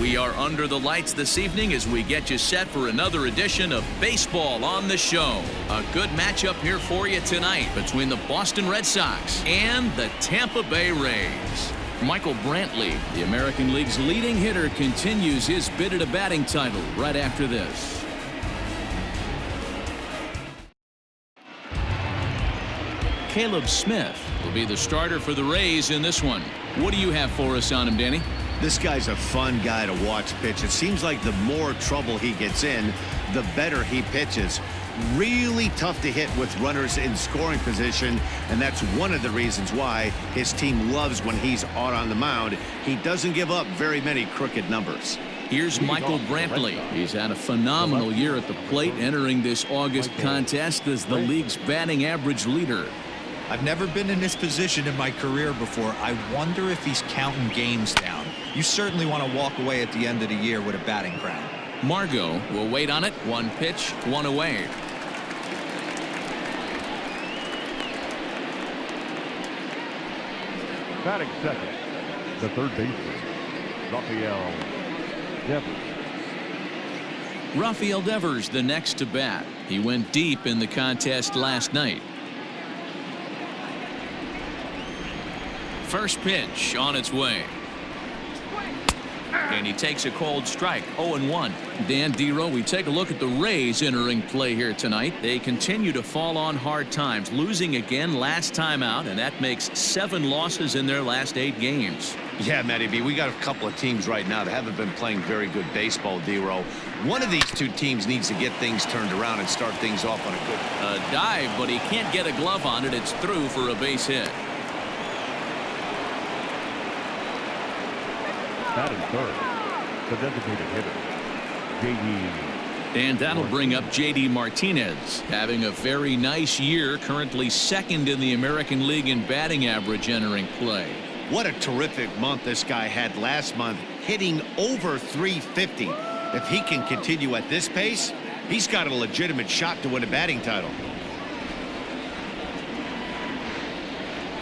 We are under the lights this evening as we get you set for another edition of Baseball on the Show. A good matchup here for you tonight between the Boston Red Sox and the Tampa Bay Rays. Michael Brantley, the American League's leading hitter, continues his bid at a batting title right after this. Caleb Smith will be the starter for the Rays in this one. What do you have for us on him, Danny? This guy's a fun guy to watch pitch. It seems like the more trouble he gets in, the better he pitches. Really tough to hit with runners in scoring position, and that's one of the reasons why his team loves when he's out on the mound. He doesn't give up very many crooked numbers. Here's Michael Brantley. He's had a phenomenal year at the plate, entering this August contest as the league's batting average leader. I've never been in this position in my career before. I wonder if he's counting games down. You certainly want to walk away at the end of the year with a batting crown. Margot will wait on it. One pitch, one away. Batting second, the third baseman, Rafael Devers the next to bat. He went deep in the contest last night. First pitch on its way. And he takes a cold strike. 0-1. Dan Dero, we take a look at the Rays entering play here tonight. They continue to fall on hard times, losing again last time out, and that makes 7 losses in their last 8 games. Yeah, Matty B, we got a couple of teams right now that haven't been playing very good baseball, Dero. One of these two teams needs to get things turned around and start things off on a good dive, but he can't get a glove on it. It's through for a base hit. batting third, the designated hitter, J.D. And that'll bring up J.D. Martinez, having a very nice year, currently second in the American League in batting average entering play. What a terrific month this guy had last month, hitting over 350. If he can continue at this pace, he's got a legitimate shot to win a batting title.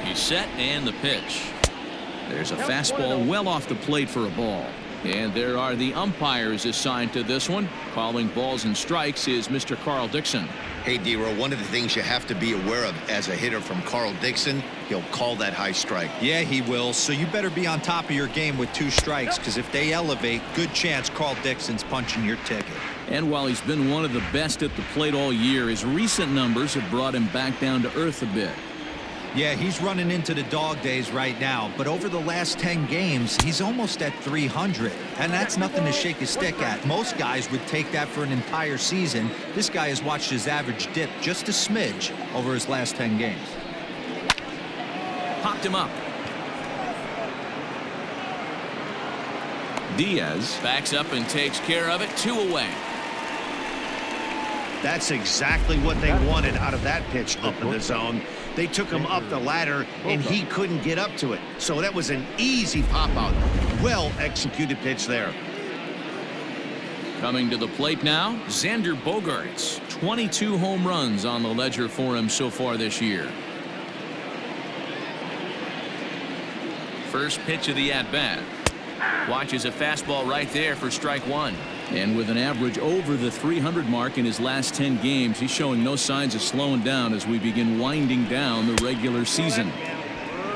He's set, and the pitch. There's a fastball well off the plate for a ball. And there are the umpires assigned to this one. Calling balls and strikes is Mr. Carl Dixon. Hey, Dero, one of the things you have to be aware of as a hitter from Carl Dixon, he'll call that high strike. Yeah, he will. So you better be on top of your game with 2 strikes, because if they elevate, good chance Carl Dixon's punching your ticket. And while he's been one of the best at the plate all year, his recent numbers have brought him back down to earth a bit. Yeah, he's running into the dog days right now, but over the last 10 games, he's almost at 300, and that's nothing to shake his stick at. Most guys would take that for an entire season. This guy has watched his average dip just a smidge over his last 10 games. Popped him up. Diaz backs up and takes care of it. 2 away. That's exactly what they wanted out of that pitch up in the zone. They took him up the ladder, and he couldn't get up to it. So that was an easy pop-out. Well-executed pitch there. Coming to the plate now, Xander Bogaerts. 22 home runs on the ledger for him so far this year. First pitch of the at-bat. Watches a fastball right there for strike 1. And with an average over the 300 mark in his last 10 games, he's showing no signs of slowing down as we begin winding down the regular season.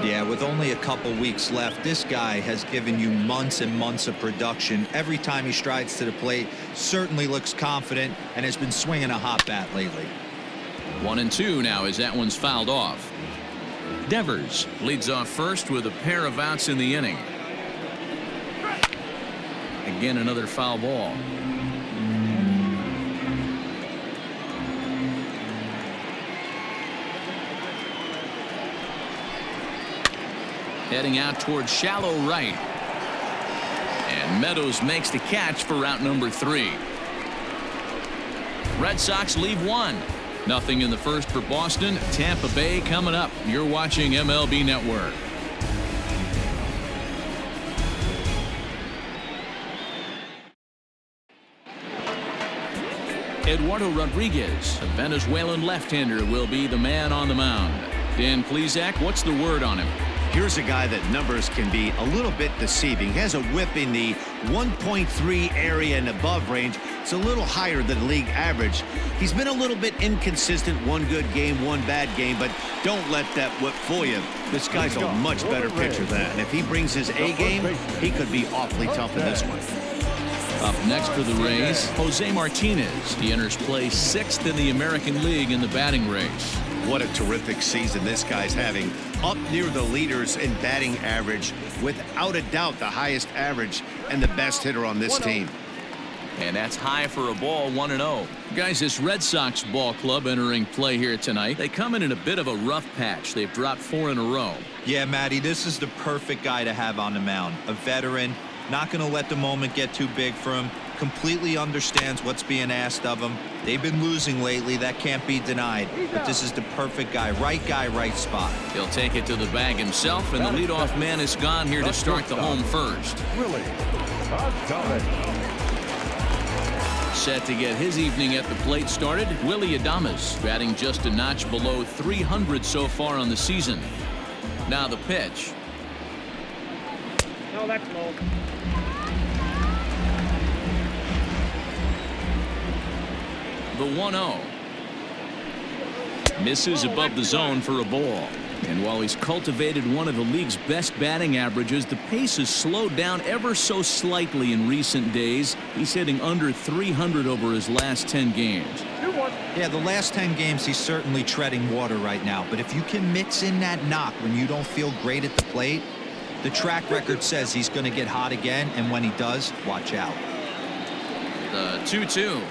Yeah, with only a couple weeks left, this guy has given you months and months of production. Every time he strides to the plate, certainly looks confident and has been swinging a hot bat lately. 1-2 now as that one's fouled off. Devers leads off first with a pair of outs in the inning. Again, another foul ball. Heading out towards shallow right. And Meadows makes the catch for route number 3. Red Sox leave 1-0 in the first for Boston. Tampa Bay coming up. You're watching MLB Network. Eduardo Rodriguez, a Venezuelan left-hander, will be the man on the mound. Dan Plesac, what's the word on him? Here's a guy that numbers can be a little bit deceiving. He has a whip in the 1.3 area and above range. It's a little higher than league average. He's been a little bit inconsistent. One good game, one bad game, but don't let that whip fool you. This guy's a much better pitcher than that. And if he brings his A game, he could be awfully tough in this one. Up next for the Rays, Jose Martinez. He enters play 6th in the American League in the batting race. What a terrific season this guy's having. Up near the leaders in batting average. Without a doubt, the highest average and the best hitter on this team. And that's high for a ball, 1-0. Guys, this Red Sox ball club entering play here tonight. They come in a bit of a rough patch. They've dropped 4 in a row. Yeah, Matty, this is the perfect guy to have on the mound. A veteran, not going to let the moment get too big for him. Completely understands what's being asked of him. They've been losing lately. That can't be denied. But this is the perfect guy, right spot. He'll take it to the bag himself, and the leadoff man is gone here to start the home first. Set to get his evening at the plate started, Willie Adames, batting just a notch below 300 so far on the season. Now the pitch. No, that's low. The 1-0. Misses above the zone for a ball. And while he's cultivated one of the league's best batting averages, the pace has slowed down ever so slightly in recent days. He's hitting under 300 over his last 10 games. Yeah, the last 10 games he's certainly treading water right now. But if you can mix in that knock when you don't feel great at the plate, the track record says he's going to get hot again. And when he does, watch out. The 2-2.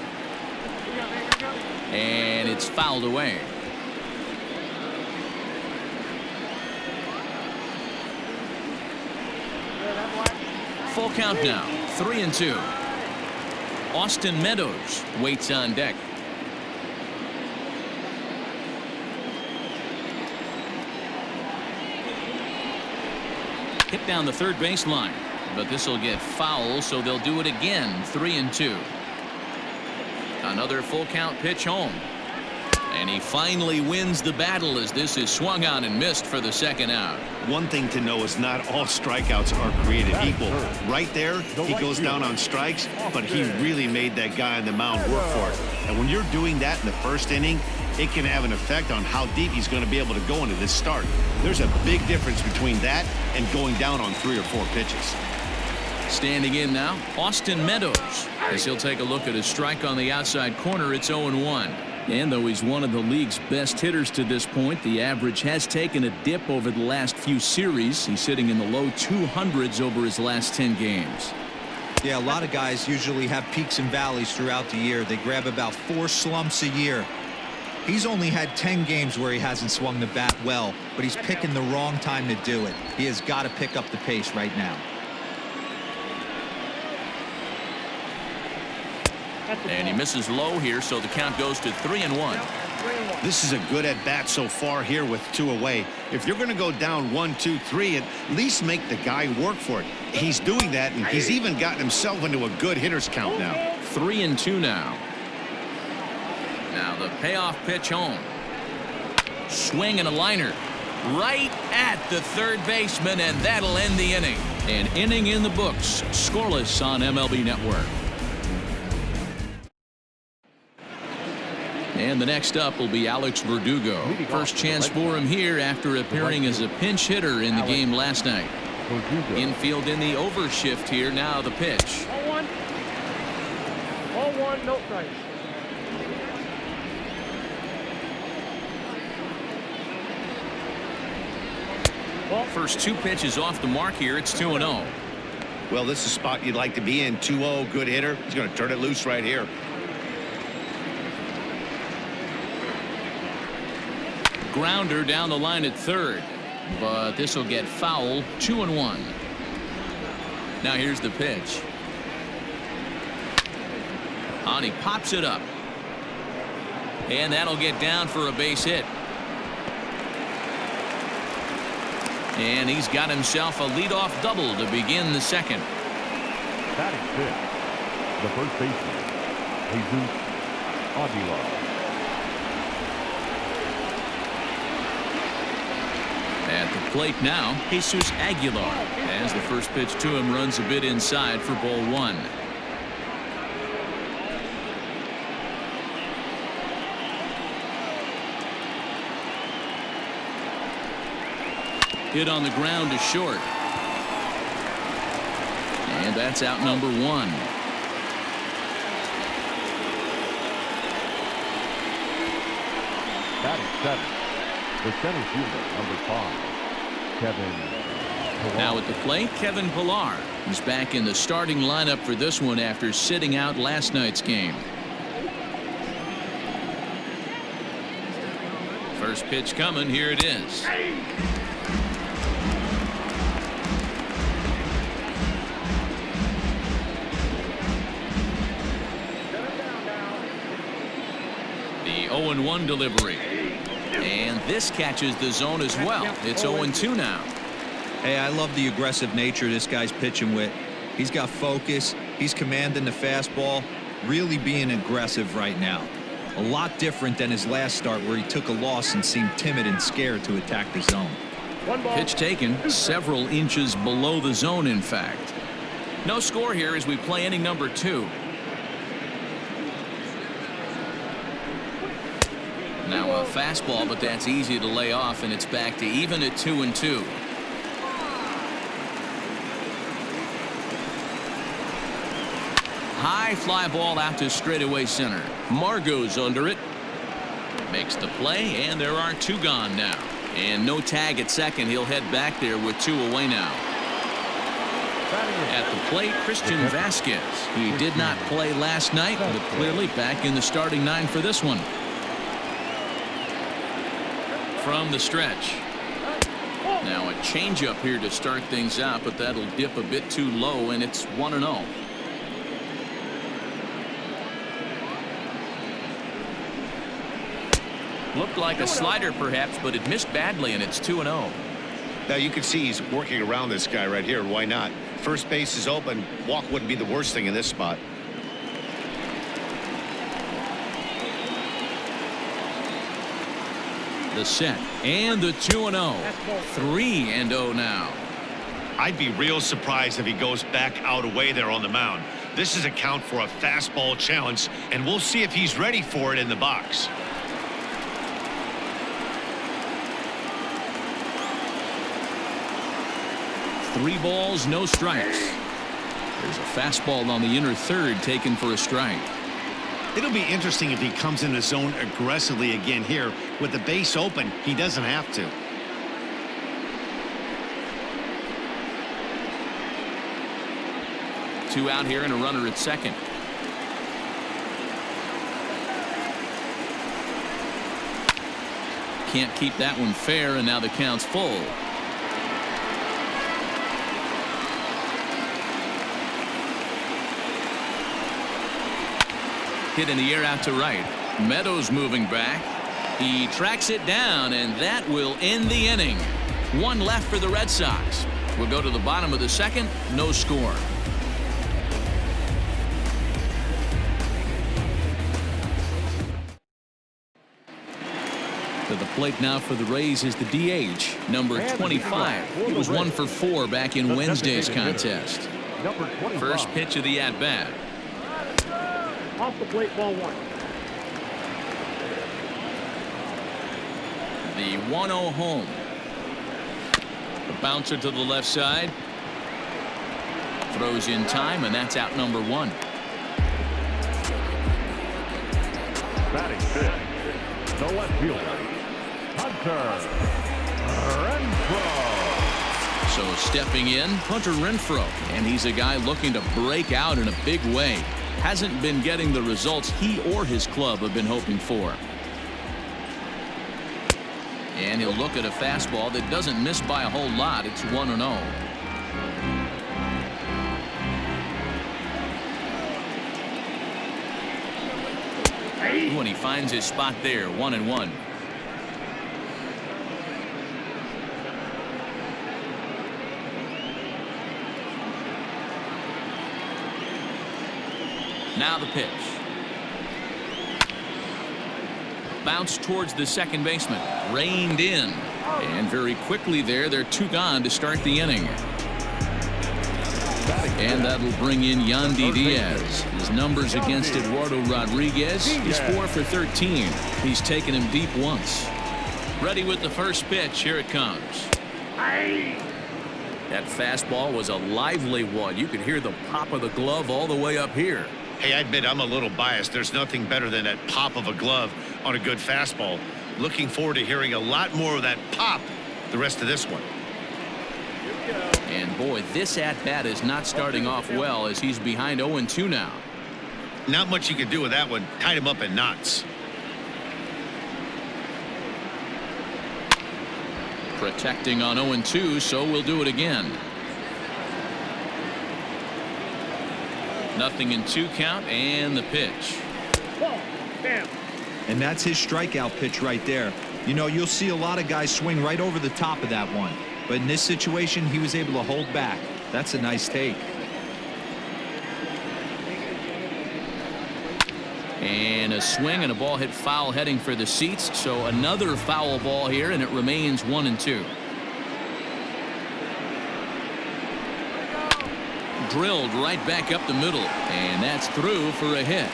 And it's fouled away. Full count now, 3-2. Austin Meadows waits on deck. Hit down the third baseline, but this will get foul, so they'll do it again. 3-2. Another full count pitch home. And he finally wins the battle as this is swung on and missed for the second out. One thing to know is not all strikeouts are created equal. Right there, he goes down on strikes, but he really made that guy on the mound work for it. And when you're doing that in the first inning, it can have an effect on how deep he's going to be able to go into this start. There's a big difference between that and going down on 3 or 4 pitches. Standing in now, Austin Meadows, as he'll take a look at his strike on the outside corner. It's 0-1. And though he's one of the league's best hitters to this point, the average has taken a dip over the last few series. He's sitting in the low 200s over his last 10 games. Yeah, a lot of guys usually have peaks and valleys throughout the year. They grab about 4 slumps a year. He's only had 10 games where he hasn't swung the bat well, but he's picking the wrong time to do it. He has got to pick up the pace right now. And he misses low here, so the count goes to 3-1. This is a good at bat so far here with 2 away. If you're going to go down 1, 2, 3, at least make the guy work for it. He's doing that, and he's even gotten himself into a good hitter's count now. 3-2 now. Now the payoff pitch home. Swing and a liner right at the third baseman, and that'll end the inning. An inning in the books, scoreless on MLB Network. And the next up will be Alex Verdugo. First chance for him here after appearing as a pinch hitter in the game last night. Infield in the overshift here. Now the pitch. 0-1. 0-1, no strikes. First 2 pitches off the mark here. It's 2-0. Well, this is a spot you'd like to be in. 2-0, good hitter. He's going to turn it loose right here. Grounder down the line at third, but this will get foul. 2-1. Now here's the pitch. And he pops it up, and that'll get down for a base hit. And he's got himself a leadoff double to begin the second. Batting fifth, the first baseman, Jesus Aguilar. At the plate now, Jesus Aguilar, as the first pitch to him runs a bit inside for ball one. Hit on the ground to short. And that's out number one. Batting seven, the center fielder, number 5, Kevin Pillar. Now at the plate, Kevin Pillar. He's back in the starting lineup for this one after sitting out last night's game. First pitch coming. Here it is. The 0-1 delivery. And this catches the zone as well. It's 0-2 now. Hey, I love the aggressive nature this guy's pitching with. He's got focus. He's commanding the fastball. Really being aggressive right now. A lot different than his last start where he took a loss and seemed timid and scared to attack the zone. Pitch taken several inches below the zone, in fact. No score here as we play inning number 2. Now a fastball, but that's easy to lay off, and it's back to even at 2-2. High fly ball out to straightaway center. Margot's under it. Makes the play, and there are 2 gone now. And no tag at second. He'll head back there with 2 away now. At the plate, Christian Vasquez. He did not play last night, but clearly back in the starting 9 for this one. From the stretch. Now a changeup here to start things out, but that'll dip a bit too low, and it's 1-0. Looked like a slider perhaps, but it missed badly, and it's 2-0. Now you can see he's working around this guy right here. Why not? First base is open. Walk wouldn't be the worst thing in this spot. The set and the 2-0. 3-0 now. I'd be real surprised if he goes back out away there on the mound. This is a count for a fastball challenge, and we'll see if he's ready for it in the box. Three balls, no strikes. There's a fastball on the inner third taken for a strike. It'll be interesting if he comes in the zone aggressively again here. With the base open, he doesn't have to. Two out here and a runner at second. Can't keep that one fair, and now the count's full. Hit in the air out to right. Meadows moving back. He tracks it down, and that will end the inning. One left for the Red Sox. We'll go to the bottom of the second. No score. To the plate now for the Rays is the DH, number 25. He was 1 for 4 back in Wednesday's contest. First pitch of the at-bat. Off the plate, ball 1. The 1-0 home. The bouncer to the left side. Throws in time, and that's out number 1. Batting fifth, the left fielder, Hunter Renfro. So stepping in, Hunter Renfro, and he's a guy looking to break out in a big way. Hasn't been getting the results he or his club have been hoping for. And he'll look at a fastball that doesn't miss by a whole lot. It's 1-0. When he finds his spot there, 1-1. Now the pitch. Bounce towards the second baseman. Reined in. And very quickly they're 2 gone to start the inning. And that'll bring in Yandy Diaz. His numbers against Eduardo Rodriguez, he's 4 for 13. He's taken him deep once. Ready with the first pitch. Here it comes. That fastball was a lively one. You could hear the pop of the glove all the way up here. Hey, I admit I'm a little biased. There's nothing better than that pop of a glove on a good fastball. Looking forward to hearing a lot more of that pop the rest of this one. And boy, this at-bat is not starting off well as he's behind 0-2 now. Not much you can do with that one. Tied him up in knots. Protecting on 0-2, so we'll do it again. 0-2 count and the pitch. And that's his strikeout pitch right there. You know, you'll see a lot of guys swing right over the top of that one. But in this situation, he was able to hold back. That's a nice take. And a swing and a ball hit foul heading for the seats. So another foul ball here, and it remains 1-2. Drilled right back up the middle, and that's through for a hit.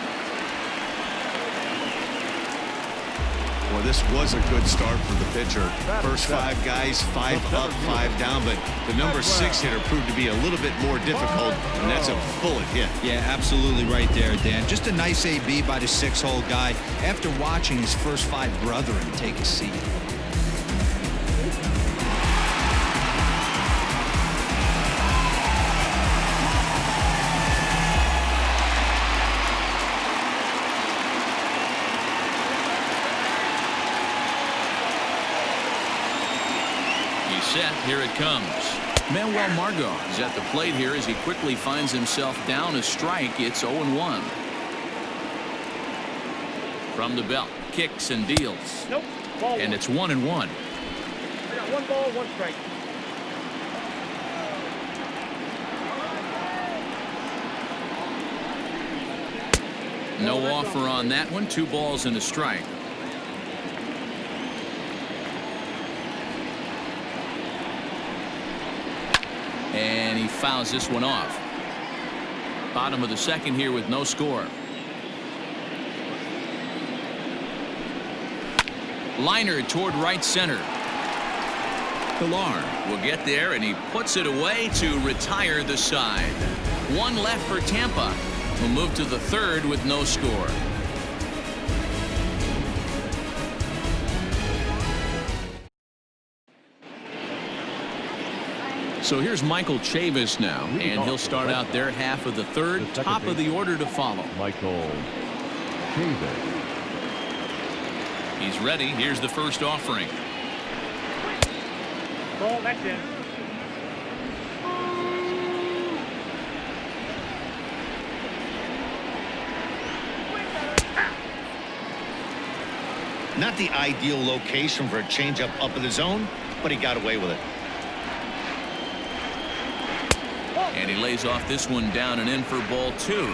Well, this was a good start for the pitcher. First 5 guys, 5 up, 5 down, but the number 6 hitter proved to be a little bit more difficult, and that's a bullet hit. Yeah, absolutely right there, Dan. Just a nice AB by the 6-hole guy after watching his first 5 brethren take a seat. Set. Here it comes. Manuel Margot is at the plate here as he quickly finds himself down a strike. It's 0-1. From the belt, kicks and deals. Nope. Ball and one. it's 1-1. I got 1 ball, 1 strike. No offer on that one. 2 balls and a strike. And he fouls this one off. Bottom of the second here with no score. Liner toward right center. Pilar will get there, and he puts it away to retire the side. 1 left for Tampa. We'll move to the 3rd with no score. So here's Michael Chavis now, and he'll start out their half of the 3rd. Top of the order to follow. Michael Chavis. He's ready. Here's the first offering. Ball, that's in. Not the ideal location for a changeup up in the zone, but he got away with it. And he lays off this one down and in for ball 2.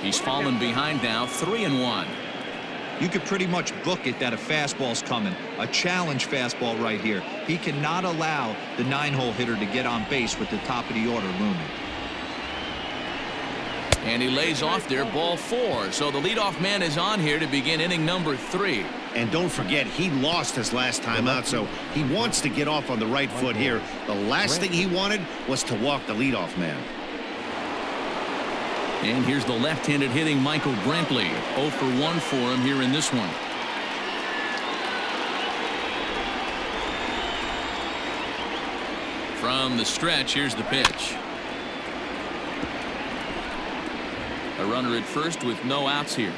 He's fallen behind now, 3-1. You could pretty much book it that a fastball's coming. A challenge fastball right here. He cannot allow the 9-hole hitter to get on base with the top of the order looming. And he lays off there, ball 4. So the leadoff man is on here to begin inning number 3. And don't forget, he lost his last time out, so he wants to get off on the right foot here. The last thing he wanted was to walk the leadoff man. And here's the left-handed hitting Michael Brantley. 0 for 1 for him here in this one. From the stretch, here's the pitch. A runner at first with no outs here.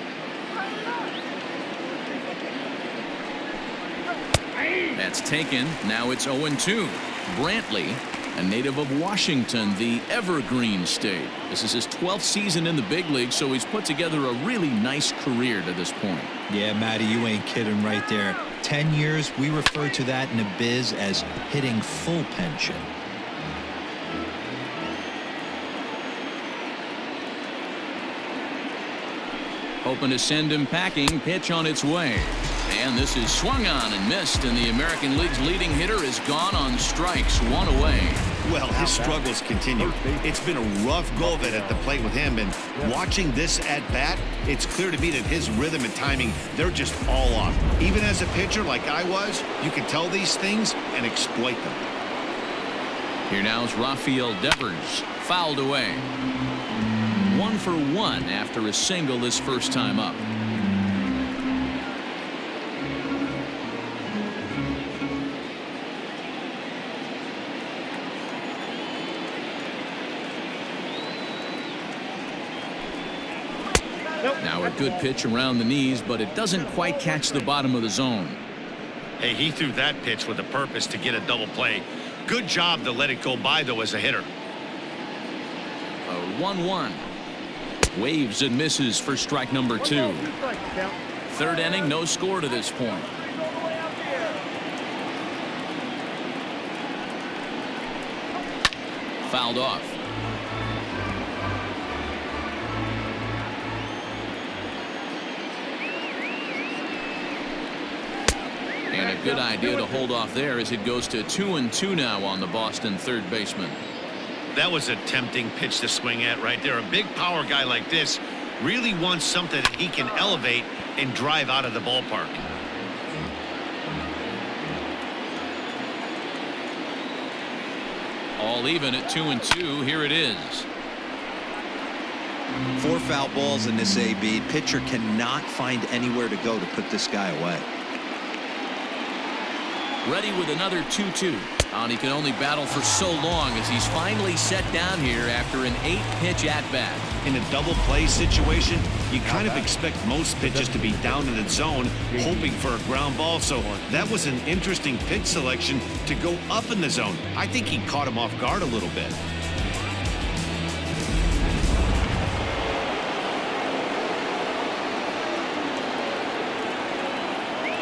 That's taken. Now it's 0-2. Brantley, a native of Washington, the Evergreen State. This is his 12th season in the big league, so he's put together a really nice career to this point. Yeah, Matty, you ain't kidding right there. 10 years, we refer to that in the biz as hitting full pension. hoping to send him packing. Pitch on its way. And this is swung on and missed, and the American League's leading hitter is gone on strikes. One away. Well, his struggles continue. It's been a rough go of it at the plate with him, and watching this at bat, it's clear to me that his rhythm and timing, they're just all off. Even as a pitcher like I was, you can tell these things and exploit them. Here now is Rafael Devers, fouled away. 1 for 1 after a single this first time up. Now a good pitch around the knees, but it doesn't quite catch the bottom of the zone. Hey, he threw that pitch with a purpose to get a double play. Good job to let it go by, though, as a hitter. A 1-1. Waves and misses for strike number 2. Third inning, no score to this point. Fouled off. And a good idea to hold off there as it goes to 2-2 now on the Boston third baseman. That was a tempting pitch to swing at right there. A big power guy like this really wants something that he can elevate and drive out of the ballpark. All even at 2-2. Here it is. 4 foul balls in this AB. Pitcher cannot find anywhere to go to put this guy away. Ready with another 2-2. And he can only battle for so long as he's finally set down here after an 8-pitch at-bat. In a double play situation, you kind of expect most pitches to be down in the zone, hoping for a ground ball. So that was an interesting pitch selection to go up in the zone. I think he caught him off guard a little bit.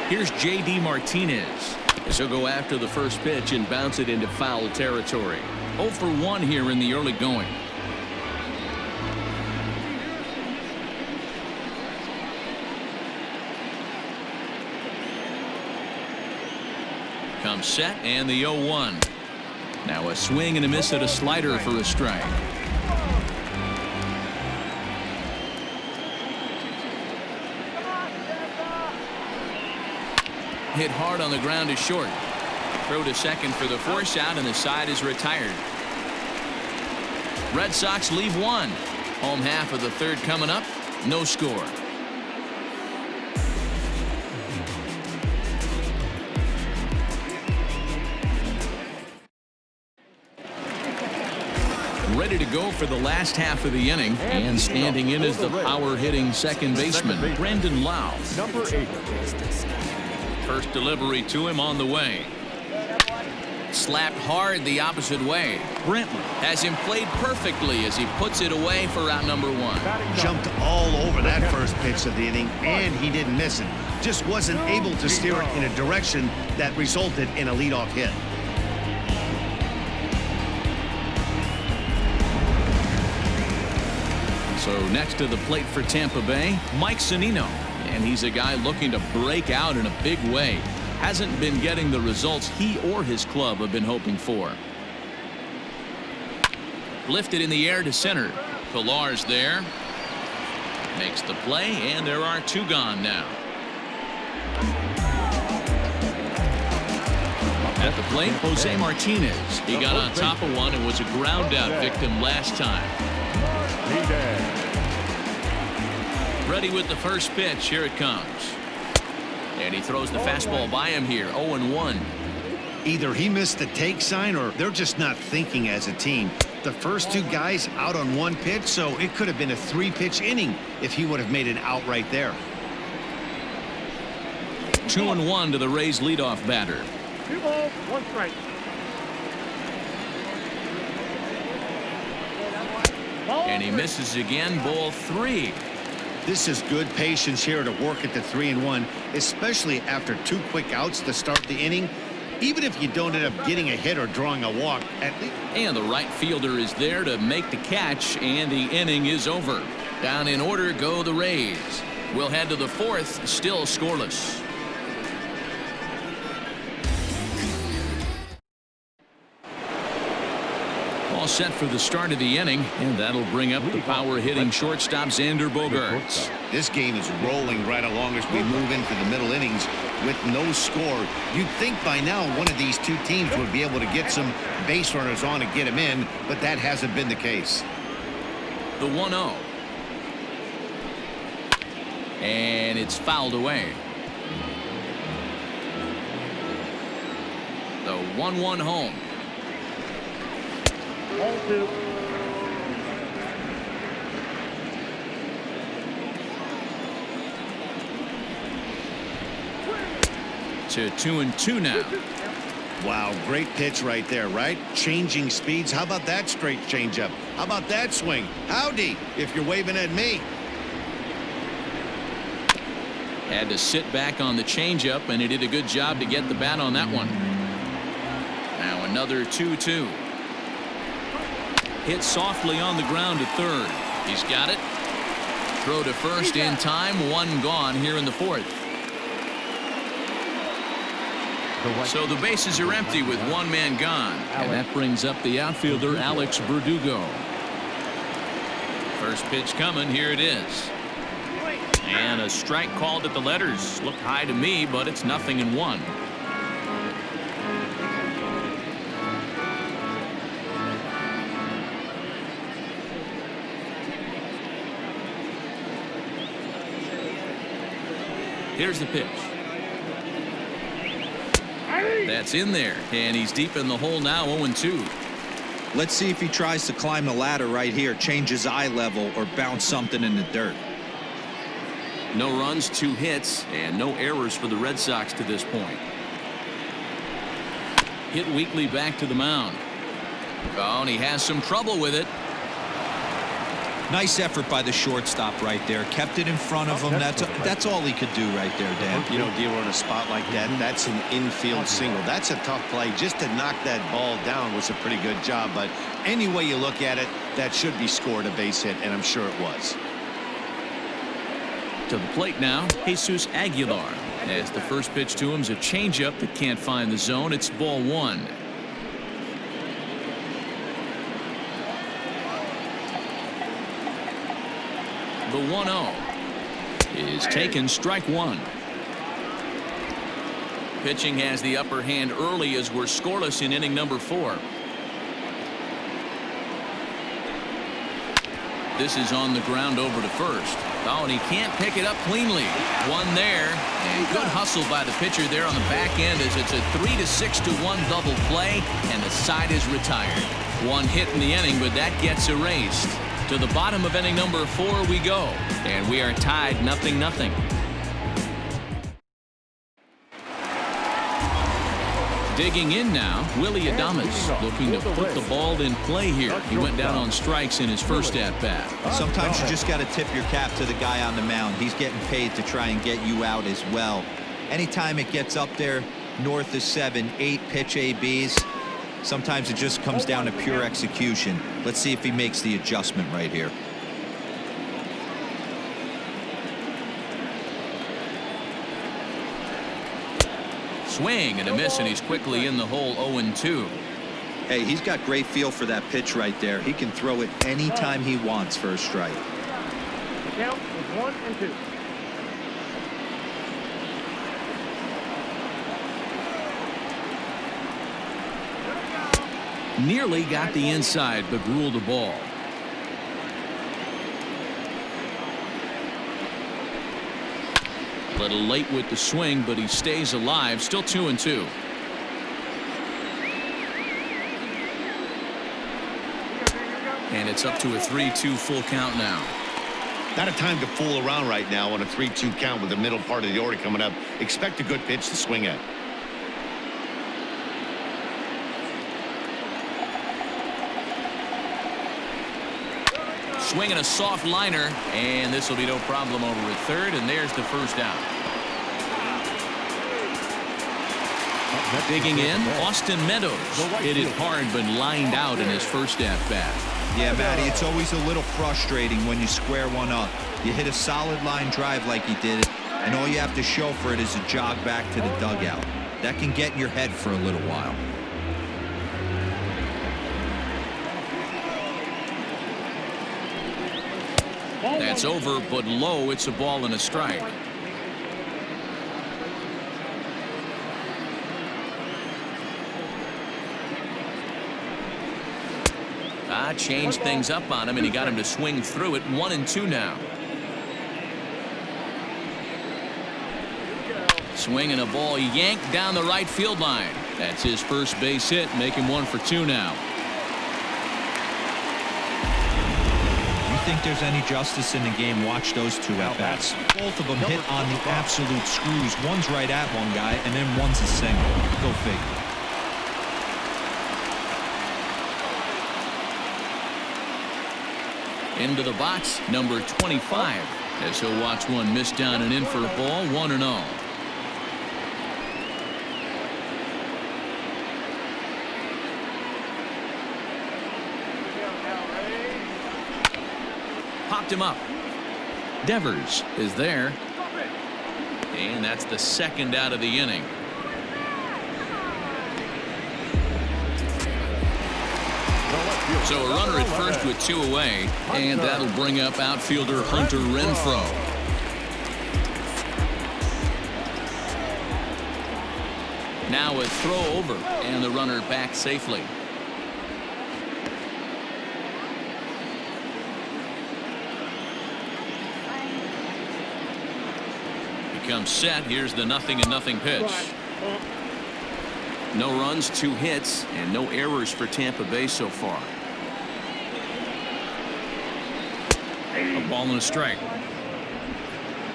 Here's J.D. Martinez. As he'll go after the first pitch and bounce it into foul territory. 0 for 1 here in the early going. Comes set and the 0-1. Now a swing and a miss at a slider for a strike. Hit hard on the ground is short. Throw to second for the force out, and the side is retired. Red Sox leave 1. Home half of the third coming up. No score. Ready to go for the last half of the inning, and standing in is the power-hitting second baseman, Brandon Lau. Number 8. First delivery to him on the way. Slapped hard the opposite way. Brantley has him played perfectly as he puts it away for out number 1. Jumped all over that first pitch of the inning, and he didn't miss it. Just wasn't able to steer it in a direction that resulted in a leadoff hit. So next to the plate for Tampa Bay, Mike Zunino. And he's a guy looking to break out in a big way. Hasn't been getting the results he or his club have been hoping for. Lifted in the air to center. Pilar's there. Makes the play, and there are 2 gone now. At the plate, Jose Martinez. He got on top of one and was a ground out victim last time. Ready with the first pitch. Here it comes. And he throws the fastball by him here. 0-1. Either he missed the take sign or they're just not thinking as a team. The first 2 guys out on 1 pitch, so it could have been a 3-pitch inning if he would have made it out right there. 2-1 to the Rays leadoff batter. 2 balls, 1 strike. And he misses again. Ball 3. This is good patience here to work at the 3-1, especially after 2 quick outs to start the inning. Even if you don't end up getting a hit or drawing a walk, at least. And the right fielder is there to make the catch, and the inning is over. Down in order go the Rays. We'll head to the fourth, still scoreless. All set for the start of the inning, and that'll bring up the power-hitting shortstop Xander Bogaerts. This game is rolling right along as we move into the middle innings with no score. You'd think by now one of these two teams would be able to get some base runners on and get them in, but that hasn't been the case. The 1-0. And it's fouled away. The 1-1 home. 0-2. To 2-2 now. Wow, great pitch right there, right? Changing speeds. How about that straight changeup? How about that swing? Howdy, if you're waving at me. Had to sit back on the changeup, and he did a good job to get the bat on that one. Now another 2-2. Hit softly on the ground to third. He's got it. Throw to first in time. One gone here in the fourth. So the bases are empty with one man gone. And that brings up the outfielder, Alex Verdugo. First pitch coming. Here it is. And a strike called at the letters. Looked high to me, but it's 0-1. Here's the pitch. That's in there, and he's deep in the hole now. 0-2. Let's see if he tries to climb the ladder right here, change his eye level, or bounce something in the dirt. No runs, 2 hits, and no errors for the Red Sox to this point. Hit weakly back to the mound. Oh, and he has some trouble with it. Nice effort by the shortstop right there. Kept it in front of him. That's all he could do right there, Dan. You know, dealer on a spot like that, that's an infield single. That's a tough play. Just to knock that ball down was a pretty good job. But any way you look at it, that should be scored a base hit, and I'm sure it was. To the plate now, Jesus Aguilar. As the first pitch to him is a changeup that can't find the zone. It's ball 1. The 1-0 is taken, strike 1. Pitching has the upper hand early as we're scoreless in inning number 4. This is on the ground over to first. Oh, and he can't pick it up cleanly. One there, and good hustle by the pitcher there on the back end as it's a 3-6-1 double play, and the side is retired. One hit in the inning, but that gets erased. To the bottom of inning number 4 we go, and we are tied 0-0. Digging in now, Willie Adames looking to put the ball in play here. He went down on strikes in his first at-bat. Sometimes you just got to tip your cap to the guy on the mound. He's getting paid to try and get you out as well. Anytime it gets up there north of 7, 8 pitch ABs, sometimes it just comes down to pure execution. Let's see if he makes the adjustment right here. Swing and a miss, and he's quickly in the hole. 0-2. Hey, he's got great feel for that pitch right there. He can throw it anytime he wants for a strike. The count is 1-2. Nearly got the inside, but ruled the ball. A little late with the swing, but he stays alive. Still 2-2. And it's up to a 3-2 full count now. Not a time to fool around right now on a 3-2 count with the middle part of the order coming up. Expect a good pitch to swing at. Swinging a soft liner, and this will be no problem over at third, and there's the first out. Digging in, Austin Meadows hit it hard but lined out in his first at bat. Yeah, Matty, it's always a little frustrating when you square one up. You hit a solid line drive like he did, and all you have to show for it is a jog back to the dugout. That can get in your head for a little while. That's over, but low. It's a ball and a strike. Changed things up on him, and he got him to swing through it. 1-2 now. Swinging a ball yanked down the right field line. That's his first base hit, make him 1 for 2 now. You think there's any justice in the game? Watch those two at-bats. Both of them hit on the absolute screws. One's right at one guy, and then one's a single. Go figure. Into the box, number 25, as he'll watch one miss down and in for a ball. 1-0. Popped him up. Devers is there, and that's the second out of the inning. So a runner at first with 2 away, and that'll bring up outfielder Hunter Renfro. Now a throw over, and the runner back safely. Becomes set. Here's the 0-0 pitch. No runs, 2 hits, and no errors for Tampa Bay so far. A ball and a strike.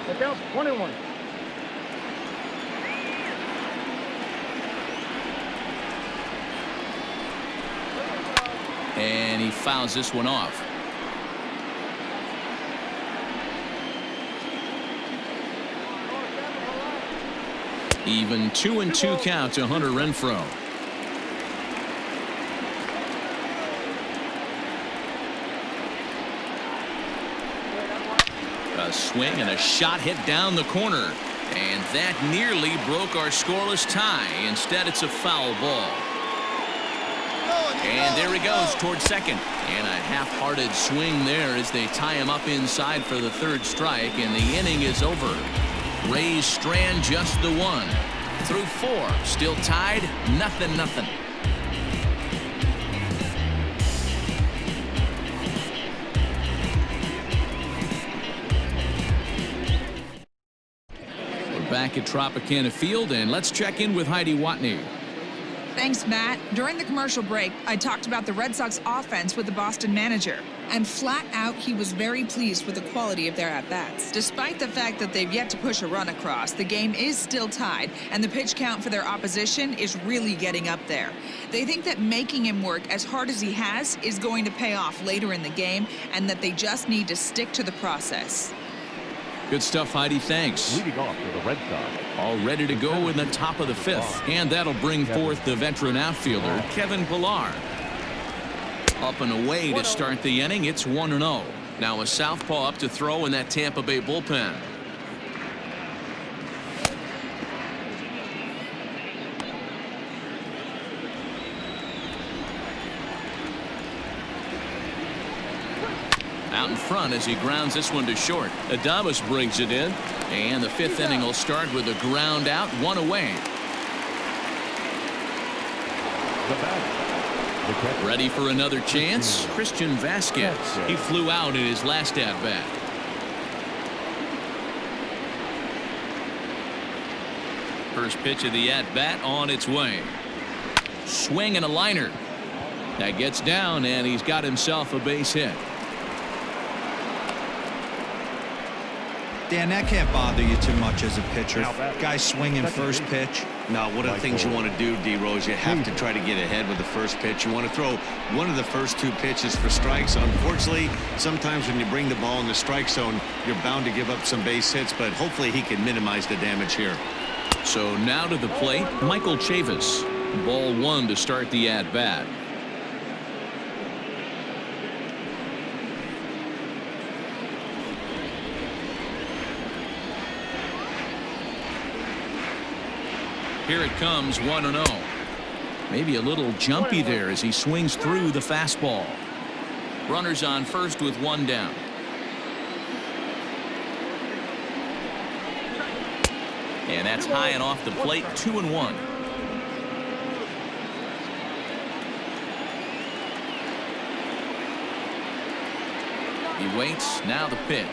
Look out, 1-1. And he fouls this one off. Even 2-2 count to Hunter Renfro. A swing and a shot hit down the corner, and that nearly broke our scoreless tie. Instead, it's a foul ball. And there he goes towards second, and a half-hearted swing there as they tie him up inside for the 3rd strike, and the inning is over. Rays strand just the 1 through 4, still tied 0-0. We're back at Tropicana Field, and let's check in with Heidi Watney. Thanks, Matt. During the commercial break, I talked about the Red Sox offense with the Boston manager. And flat out, he was very pleased with the quality of their at-bats. Despite the fact that they've yet to push a run across, the game is still tied, and the pitch count for their opposition is really getting up there. They think that making him work as hard as he has is going to pay off later in the game, and that they just need to stick to the process. Good stuff, Heidi. Thanks. Leading off for the Red Sox. All ready to go in the top of the 5th. And that'll bring forth the veteran outfielder, Kevin Pillar. Up and away to start the inning. It's 1-0. Now a southpaw up to throw in that Tampa Bay bullpen. Out in front as he grounds this one to short. Adames brings it in, and the 5th inning will start with a ground out, 1 away. Ready for another chance? Christian Vasquez. He flew out in his last at-bat. First pitch of the at-bat on its way. Swing and a liner. That gets down, and he's got himself a base hit. Dan, that can't bother you too much as a pitcher. Guy swinging first pitch. Now, one of the things you want to do, D-Rose, you have to try to get ahead with the first pitch. You want to throw one of the first 2 pitches for strikes. Unfortunately, sometimes when you bring the ball in the strike zone, you're bound to give up some base hits, but hopefully he can minimize the damage here. So now to the plate, Michael Chavis. Ball 1 to start the at-bat. Here it comes, 1-0. Maybe a little jumpy there as he swings through the fastball. Runners on first with one down. And that's high and off the plate, 2-1. He waits, now the pitch.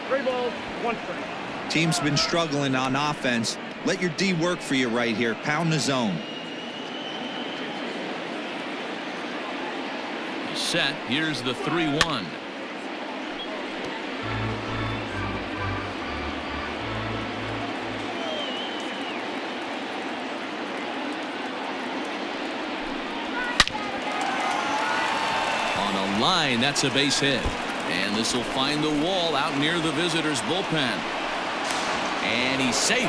3 balls, 1 strike. Team's been struggling on offense. Let your D work for you right here. Pound the zone. He's set. Here's the 3-1. On a line, that's a base hit. And this will find the wall out near the visitors' bullpen. And he's safe.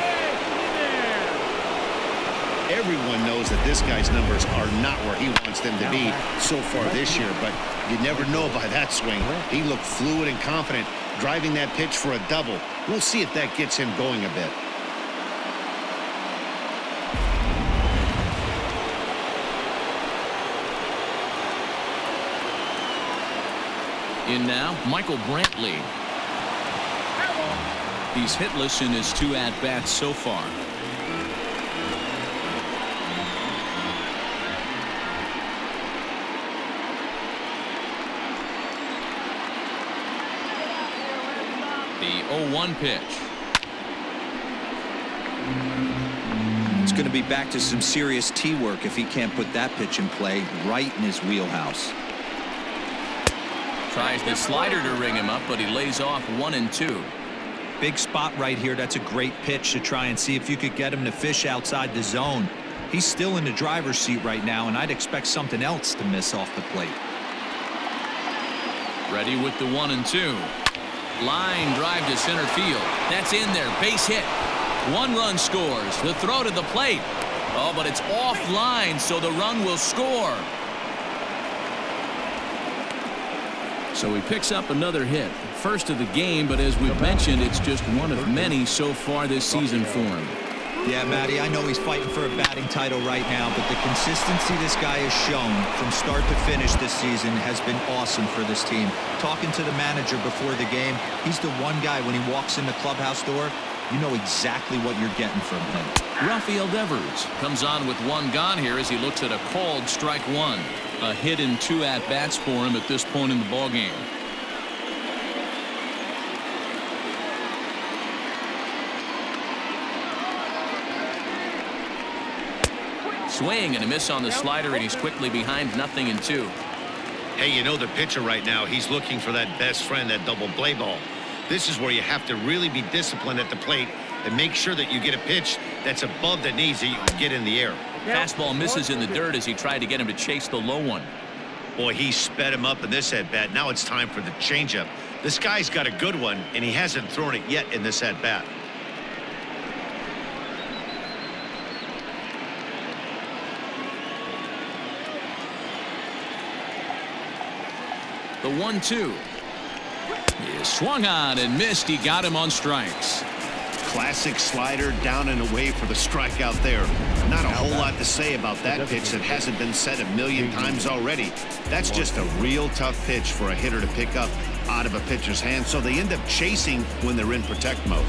Everyone knows that this guy's numbers are not where he wants them to be so far this year, but you never know by that swing. He looked fluid and confident, driving that pitch for a double. We'll see if that gets him going a bit. In now, Michael Brantley. He's hitless in his 2 at-bats so far. The 0-1 pitch. It's going to be back to some serious T work if he can't put that pitch in play right in his wheelhouse. Tries the slider to ring him up, but he lays off 1-2. Big spot right here. That's a great pitch to try and see if you could get him to fish outside the zone. He's still in the driver's seat right now, and I'd expect something else to miss off the plate. Ready with the 1-2. Line drive to center field. That's in there. Base hit. 1 run scores. The throw to the plate. Oh, but it's offline, so the run will score. So he picks up another hit. First of the game, but as we've mentioned, it's just one of many so far this season for him. Yeah, Matty, I know he's fighting for a batting title right now, but the consistency this guy has shown from start to finish this season has been awesome for this team. Talking to the manager before the game, he's the one guy when he walks in the clubhouse door, you know exactly what you're getting from him. Rafael Devers comes on with 1 gone here as he looks at a called strike 1. A hit in 2 at-bats for him at this point in the ballgame. Swing and a miss on the slider, and he's quickly behind 0-2. Hey, you know the pitcher right now, he's looking for that best friend, that double play ball. This is where you have to really be disciplined at the plate and make sure that you get a pitch that's above the knees that you can get in the air. Fastball misses in the dirt as he tried to get him to chase the low one. Boy, he sped him up in this at-bat. Now it's time for the changeup. This guy's got a good one, and he hasn't thrown it yet in this at-bat. The 1-2 is swung on and missed. He got him on strikes. Classic slider down and away for the strikeout there. Not a whole lot to say about that pitch that hasn't been said a million times already. That's just a real tough pitch for a hitter to pick up out of a pitcher's hand, so they end up chasing when they're in protect mode.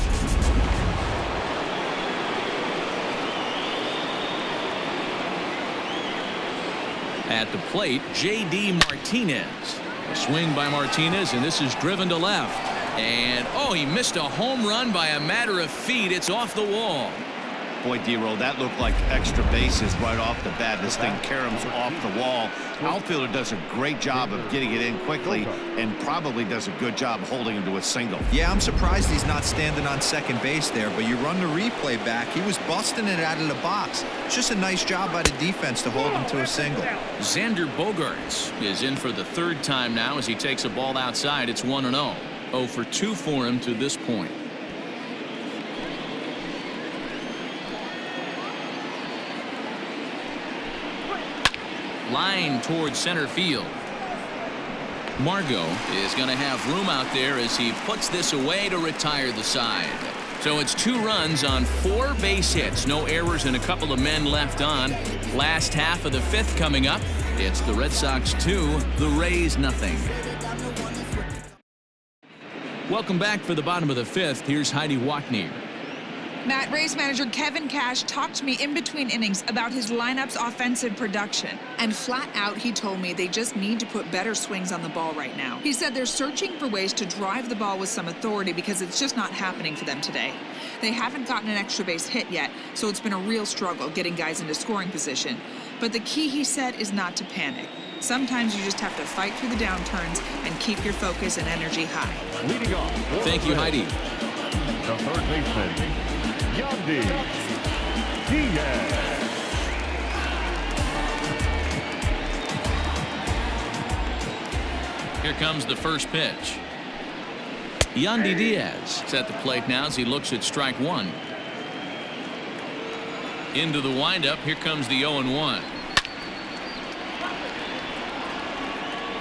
At the plate, J.D. Martinez. A swing by Martinez, and this is driven to left. And, oh, he missed a home run by a matter of feet. It's off the wall. Boy, D-Roll, that looked like extra bases right off the bat. This thing caroms off the wall. Outfielder does a great job of getting it in quickly and probably does a good job holding him to a single. Yeah, I'm surprised he's not standing on second base there, but you run the replay back. He was busting it out of the box. It's just a nice job by the defense to hold him to a single. Xander Bogaerts is in for the 3rd time now as he takes a ball outside. It's 1-0. 0 for 2 for him to this point. Line towards center field. Margot is going to have room out there as he puts this away to retire the side. So it's 2 runs on 4 base hits. No errors and a couple of men left on. Last half of the 5th coming up. It's the Red Sox 2, the Rays nothing. Welcome back for the bottom of the 5th. Here's Heidi Watney. Matt, Rays manager Kevin Cash talked to me in between innings about his lineup's offensive production. And flat out, he told me they just need to put better swings on the ball right now. He said they're searching for ways to drive the ball with some authority because it's just not happening for them today. They haven't gotten an extra base hit yet, so it's been a real struggle getting guys into scoring position. But the key, he said, is not to panic. Sometimes you just have to fight through the downturns and keep your focus and energy high. Leading off. Thank you, Heidi. The third baseman, Yandy Diaz. Here comes the first pitch. Yandy Diaz is at the plate now as he looks at strike 1. Into the windup. Here comes the 0-1.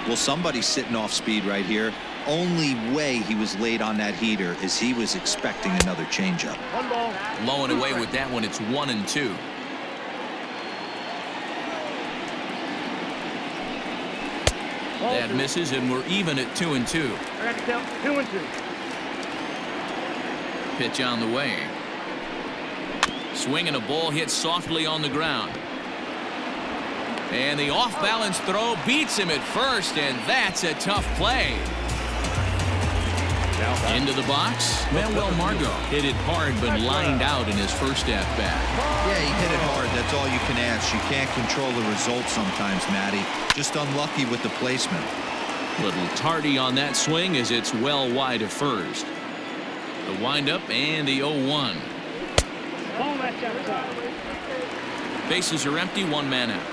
Well, somebody's sitting off speed right here. Only way he was late on that heater is he was expecting another changeup. 1 ball. Low and away with that one. It's 1-2. That misses, and we're even at 2-2. I got to count 2-2. Pitch on the way. Swing and a ball hit softly on the ground. And the off-balance throw beats him at first, and that's a tough play. Into the box, Manuel Margot hit it hard but lined out in his first at-bat. Yeah, he hit it hard. That's all you can ask. You can't control the results sometimes, Matty. Just unlucky with the placement. Little tardy on that swing as it's well wide of first. The windup and the 0-1. Ball left outside. Bases are empty, 1 man out.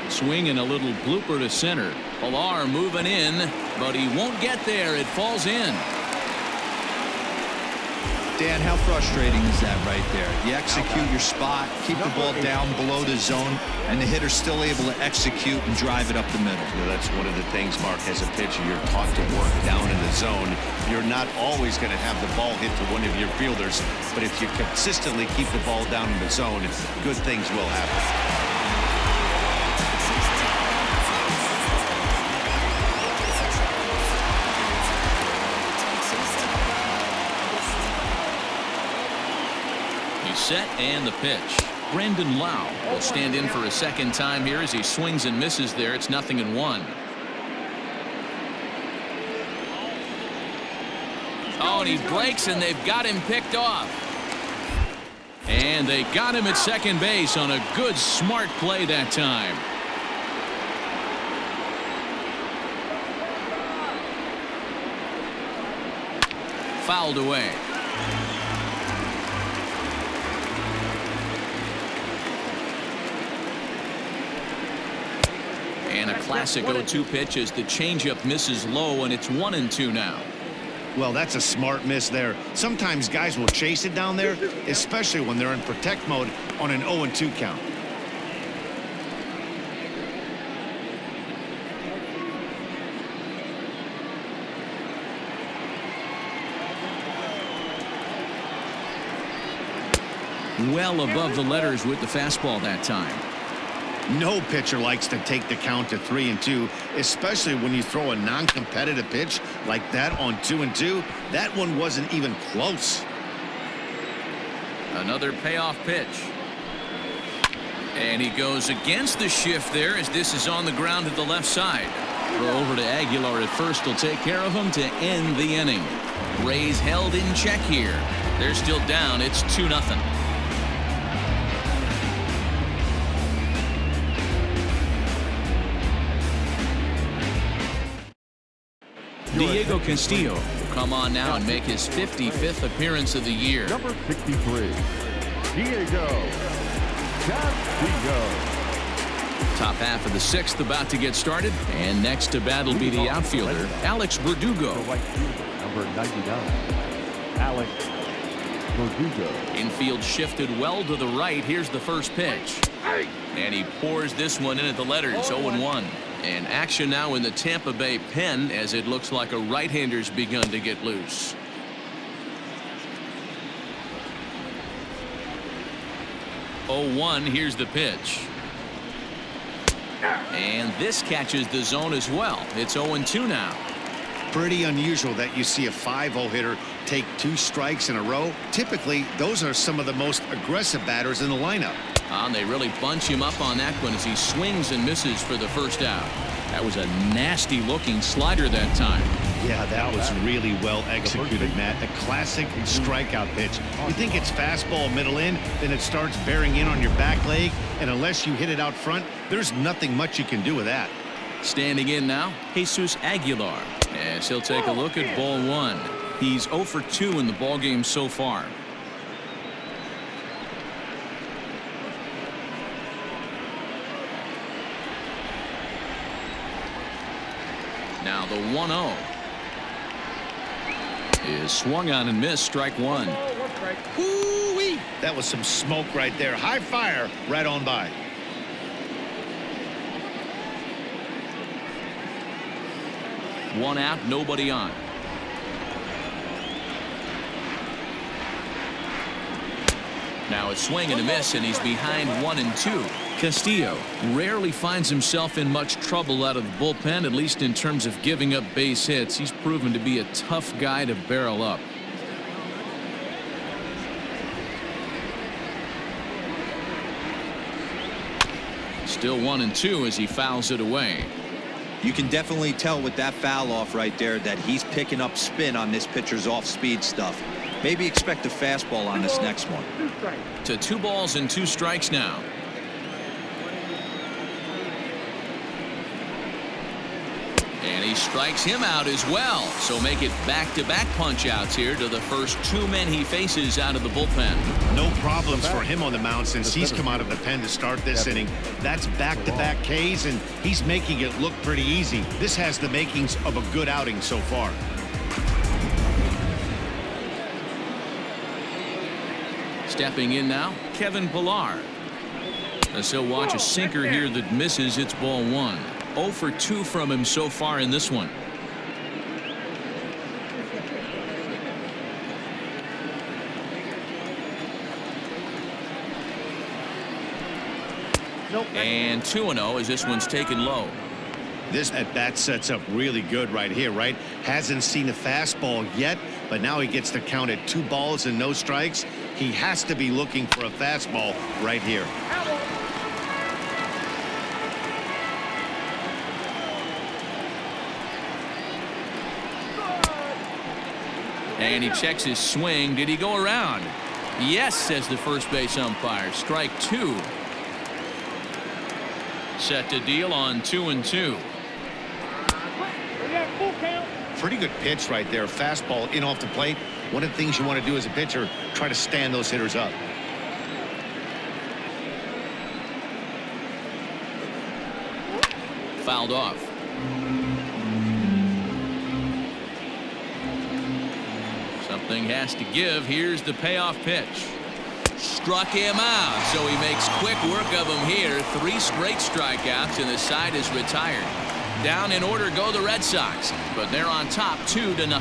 Swing and a little blooper to center. Pilar moving in, but he won't get there. It falls in. Dan, how frustrating is that right there? You execute your spot, keep the ball down below the zone, and the hitter's still able to execute and drive it up the middle. Yeah, that's one of the things, Mark, as a pitcher, you're taught to work down in the zone. You're not always going to have the ball hit to one of your fielders, but if you consistently keep the ball down in the zone, good things will happen. Set and the pitch. Brandon Lau will stand in for a second time here as he swings and misses there. It's 0-1. Oh, and he breaks, and they've got him picked off. And they got him at second base on a good, smart play that time. Fouled away. And a classic 0-2 pitch as the changeup misses low, and it's 1-2 now. Well, that's a smart miss there. Sometimes guys will chase it down there, especially when they're in protect mode on an 0-2 count. Well above the letters with the fastball that time. No pitcher likes to take the count to 3-2, especially when you throw a non-competitive pitch like that on 2-2. That one wasn't even close. Another payoff pitch. And he goes against the shift there as this is on the ground to the left side. Throw over to Aguilar at first will take care of him to end the inning. Rays held in check here. They're still down. It's 2-0. Diego Castillo will come on now and make his 55th appearance of the year. Number 63, Diego Castillo. Top half of the 6th about to get started, and next to bat will be the outfielder, Alex Verdugo. The right fielder, number 99, Alex Verdugo. Infield shifted well to the right. Here's the first pitch. And he pours this one in at the letters, 0-1. And action now in the Tampa Bay pen as it looks like a right-hander's begun to get loose. Oh, 1, here's the pitch. And this catches the zone as well. It's 0-2 now. Pretty unusual that you see a 5-0 hitter take 2 strikes in a row. Typically, those are some of the most aggressive batters in the lineup. And they really bunch him up on that one as he swings and misses for the first out. That was a nasty-looking slider that time. Yeah, that was really well executed, Matt. A classic strikeout pitch. You think it's fastball middle in, then it starts bearing in on your back leg, and unless you hit it out front, there's nothing much you can do with that. Standing in now, Jesus Aguilar, as he'll take a look at ball 1. He's 0 for 2 in the ballgame so far. Now the 1-0 is swung on and missed. Strike 1. Ooh-wee. That was some smoke right there. High fire right on by. One out, nobody on. Now a swing and a miss, and he's behind 1-2. Castillo rarely finds himself in much trouble out of the bullpen, at least in terms of giving up base hits. He's proven to be a tough guy to barrel up. Still 1-2 as he fouls it away. You can definitely tell with that foul off right there that he's picking up spin on this pitcher's off-speed stuff. Maybe expect a fastball on this next one. To 2 balls and 2 strikes now. And he strikes him out as well. So make it back-to-back punch-outs here to the first 2 men he faces out of the bullpen. No problems for him on the mound since he's come out of the pen to start this inning. That's back-to-back Ks, and he's making it look pretty easy. This has the makings of a good outing so far. Stepping in now, Kevin Pillar. As he'll watch a sinker here that misses. It's ball 1. 0 for 2 from him so far in this one. And 2-0 as this one's taken low. This at-bat sets up really good right here, right? Hasn't seen a fastball yet, but now he gets to count at 2 balls and no strikes. He has to be looking for a fastball right here. And he checks his swing. Did he go around? Yes, says the first base umpire. Strike 2. Set to deal on 2-2. Pretty good pitch right there. Fastball in off the plate. One of the things you want to do as a pitcher, try to stand those hitters up. Fouled off. Something has to give. Here's the payoff pitch. Struck him out, so he makes quick work of him here. 3 straight strikeouts, and the side is retired. Down in order go the Red Sox, but they're on top 2-0.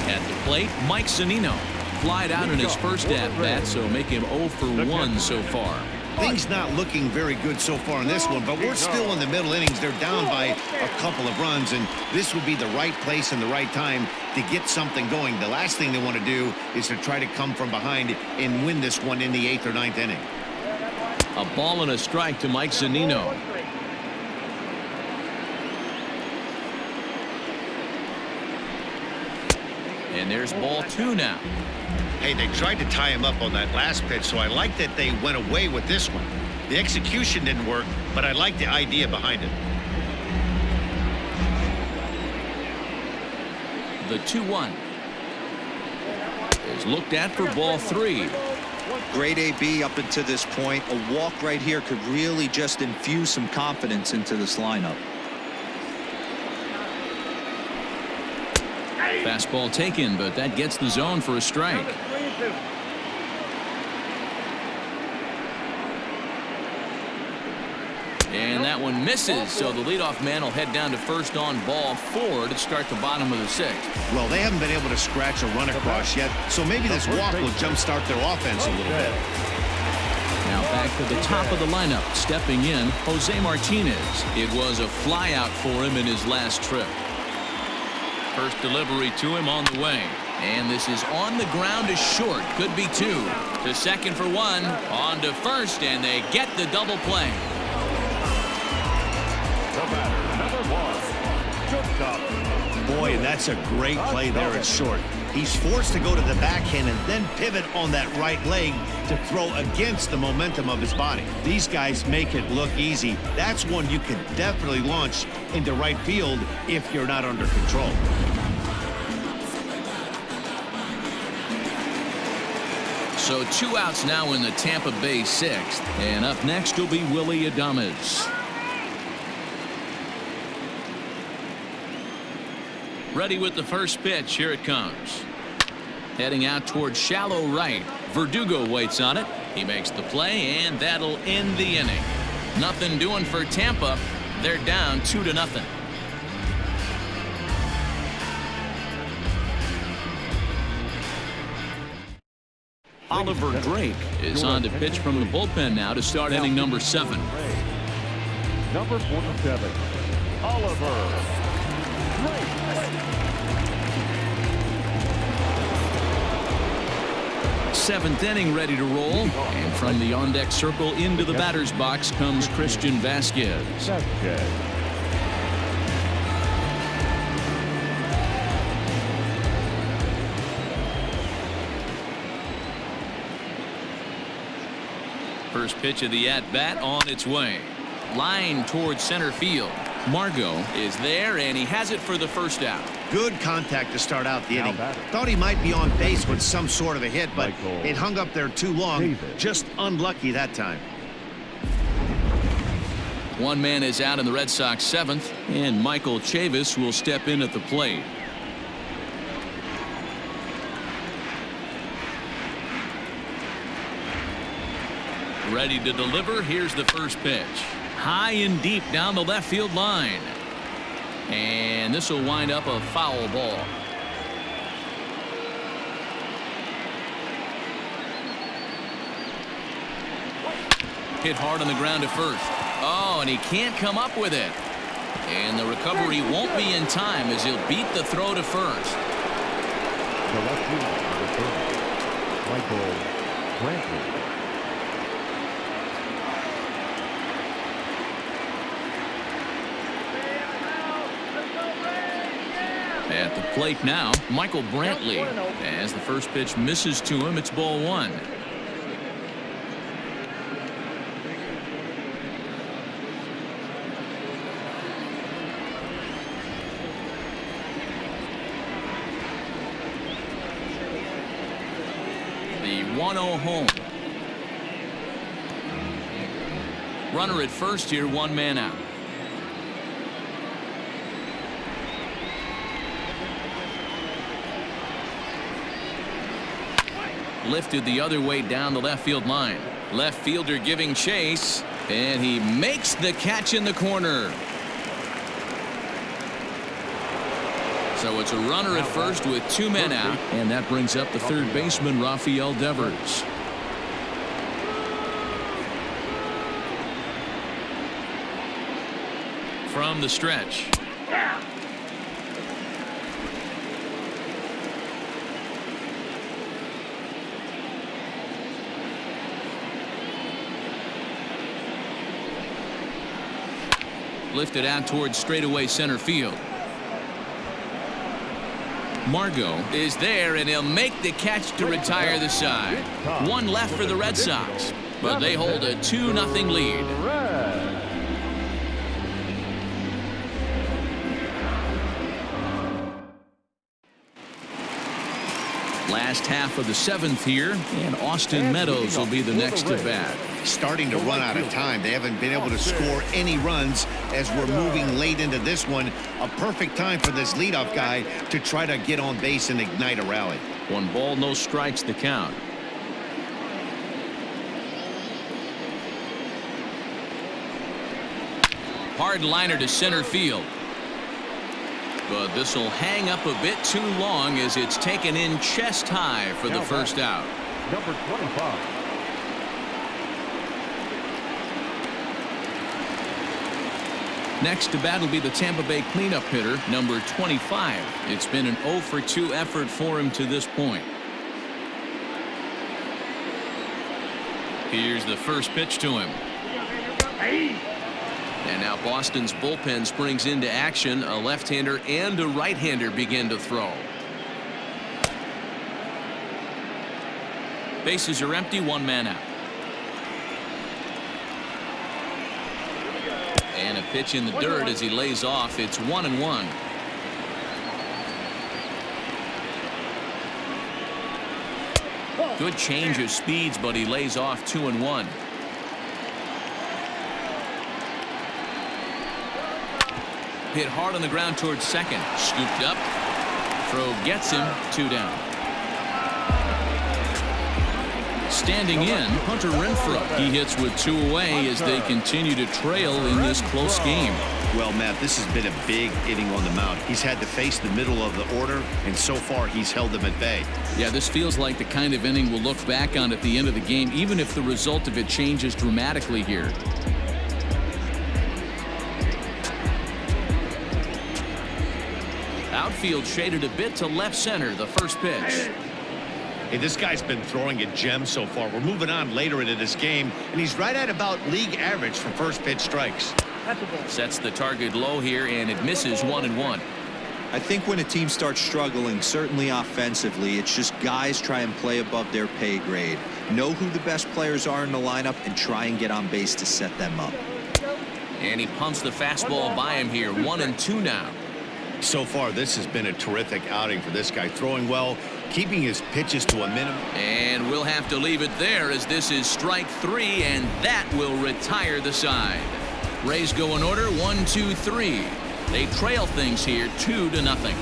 At the plate, Mike Zunino flied out in his first at-bat, so make him 0 for 1 so far. Things not looking very good so far in this one, but we're still in the middle innings. They're down by a couple of runs, and this would be the right place and the right time to get something going. The last thing they want to do is to try to come from behind and win this one in the 8th or 9th inning. A ball and a strike to Mike Zunino. And there's ball 2 now. Hey, they tried to tie him up on that last pitch, so I like that they went away with this one. The execution didn't work, but I like the idea behind it. The 2-1 is looked at for ball 3. Great AB up until this point. A walk right here could really just infuse some confidence into this lineup. Fastball taken, but that gets the zone for a strike. that one misses, so the leadoff man will head down to first on ball 4 to start the bottom of the 6th. Well, they haven't been able to scratch a run across yet, so maybe this walk will jumpstart their offense a little bit. Now back to the top of the lineup, stepping in, Jose Martinez. It was a flyout for him in his last trip. First delivery to him on the way. And this is on the ground to short. Could be 2. To second for 1. On to first, and they get the double play. The batter, number 1, shortstop. Boy, and that's a great play there at short. He's forced to go to the backhand and then pivot on that right leg to throw against the momentum of his body. These guys make it look easy. That's one you can definitely launch into right field if you're not under control. So 2 outs now in the Tampa Bay 6th. And up next will be Willy Adames. Ready with the first pitch. Here it comes. Heading out towards shallow right. Verdugo waits on it. He makes the play, and that'll end the inning. Nothing doing for Tampa. They're down 2-0. Oliver Drake is on to pitch from the bullpen now to start inning number 7. Number 47, Oliver Drake. 7th inning ready to roll. And from the on-deck circle into the batter's box comes Christian Vasquez. First pitch of the at-bat on its way. Line towards center field. Margot is there, and he has it for the first out. Good contact to start out the inning. Thought he might be on base with some sort of a hit, but it hung up there too long. Just unlucky that time. One man is out in the Red Sox 7th, and Michael Chavis will step in at the plate. Ready to deliver. Here's the first pitch. High and deep down the left field line. And this will wind up a foul ball. Hit hard on the ground to first. Oh, and he can't come up with it. And the recovery won't be in time as he'll beat the throw to first. The left fielder, Michael Brantley. At the plate now, Michael Brantley. As the first pitch misses to him, it's ball 1. The 1-0 home. Runner at first here, 1 man out. Lifted the other way down the left field line. Left fielder giving chase, and he makes the catch in the corner. So it's a runner at first with 2 men out, and that brings up the third baseman, Rafael Devers. From the stretch. Lifted out towards straightaway center field. Margot is there, and he'll make the catch to retire the side. 1 left for the Red Sox, but they hold a 2-0 lead. Last half of the 7th here, and Austin Meadows will be the next to bat. Starting to run out of time. They haven't been able to score any runs as we're moving late into this one. A perfect time for this leadoff guy to try to get on base and ignite a rally. 1 ball, no strikes the count. Hard liner to center field. But this will hang up a bit too long as it's taken in chest high for the first out. Number 25. Next to bat will be the Tampa Bay cleanup hitter, number 25. It's been an 0 for 2 effort for him to this point. Here's the first pitch to him. And now Boston's bullpen springs into action. A left-hander and a right-hander begin to throw. Bases are empty, 1 man out. And a pitch in the dirt as he lays off. It's 1-1. Good change of speeds, but he lays off 2-1. Hit hard on the ground towards second. Scooped up. Throw gets him. 2 down. Standing in, Hunter Renfro. He hits with 2 away as they continue to trail in this close game. Well, Matt, this has been a big inning on the mound. He's had to face the middle of the order, and so far he's held them at bay. Yeah, this feels like the kind of inning we'll look back on at the end of the game, even if the result of it changes dramatically here. Outfield shaded a bit to left center. The first pitch. Hey, this guy's been throwing a gem so far. We're moving on later into this game, and he's right at about league average for first pitch strikes. Sets the target low here, and it misses 1-1. I think when a team starts struggling, certainly offensively, it's just guys try and play above their pay grade. Know who the best players are in the lineup and try and get on base to set them up. And he pumps the fastball by him here. 1-2 now. So far, this has been a terrific outing for this guy. Throwing well, keeping his pitches to a minimum. And we'll have to leave it there as this is strike 3, and that will retire the side. Rays go in order, 1, 2, 3. They trail things here 2-0.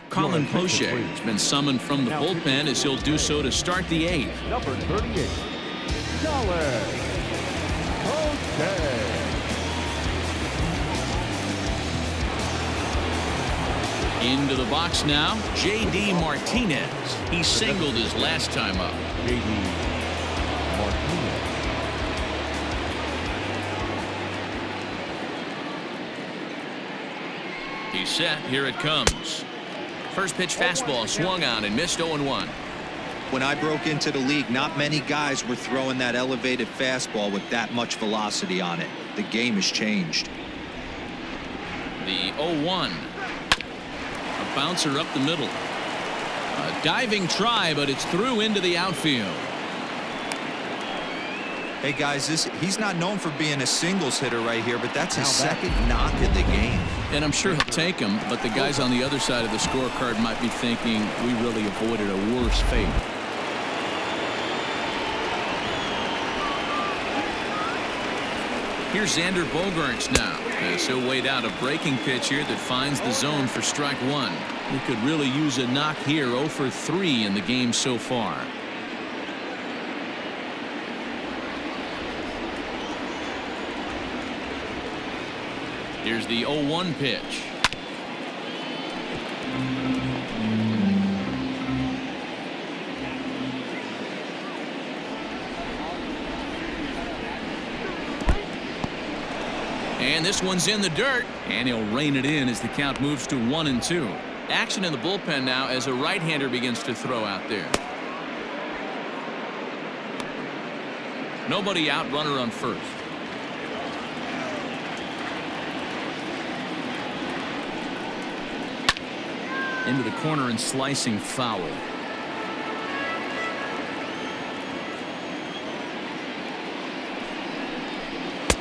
Colin Poche has been summoned from the bullpen as he'll do so to start the 8th. Number 38. Colin Poche. Into the box now, J.D. Martinez. He singled his last time up. J.D. Martinez. He's set. Here it comes. First pitch fastball swung on and missed 0-1. When I broke into the league, not many guys were throwing that elevated fastball with that much velocity on it. The game has changed. The 0-1. A bouncer up the middle. A diving try, but it's through into the outfield. Hey guys, he's not known for being a singles hitter right here, but that's his second knock in the game. And I'm sure he'll take him, but the guys on the other side of the scorecard might be thinking we really avoided a worse fate. Here's Xander Bogaerts now, as he'll wait out a breaking pitch here that finds the zone for strike 1. We could really use a knock here. 0 for 3 in the game so far. Here's the 0-1 pitch. And this one's in the dirt, and he'll rein it in as the count moves to 1-2. Action in the bullpen now as a right-hander begins to throw out there. Nobody out, runner on first. Into the corner and slicing foul.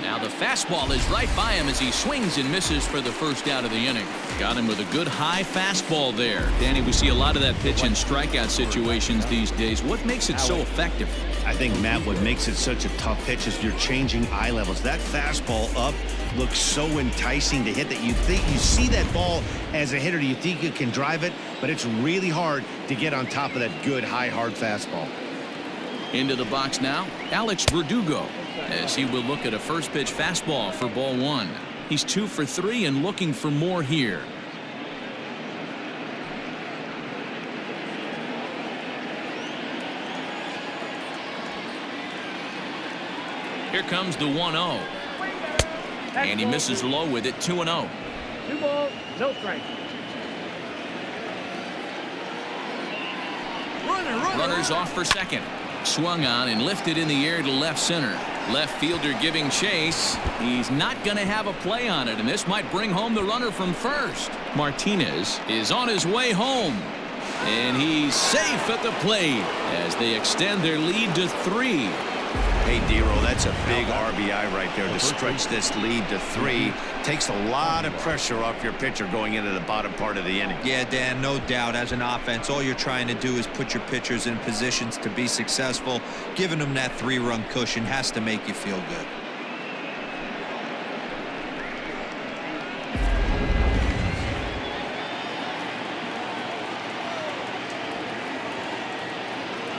Now the fastball is right by him as he swings and misses for the first out of the inning. Got him with a good high fastball there. Danny, we see a lot of that pitch in strikeout situations these days. What makes it so effective? I think, Matt, what makes it such a tough pitch is you're changing eye levels. That fastball up looks so enticing to hit that you think you see that ball as a hitter. You think you can drive it, but it's really hard to get on top of that good high hard fastball. Into the box now, Alex Verdugo. as he will look at a first pitch fastball for ball one. He's 2 for 3 and looking for more here. Here comes the 1-0. And he misses low with it, 2-0. 2 balls, no strikes. Runners off for second. Swung on and lifted in the air to left center. Left fielder giving chase. He's not going to have a play on it, and this might bring home the runner from first. Martinez is on his way home. And he's safe at the plate as they extend their lead to 3. Hey, Dero, that's a big RBI right there to stretch this lead to 3. Takes a lot of pressure off your pitcher going into the bottom part of the inning. Yeah, Dan, no doubt. As an offense, all you're trying to do is put your pitchers in positions to be successful. Giving them that 3-run cushion has to make you feel good.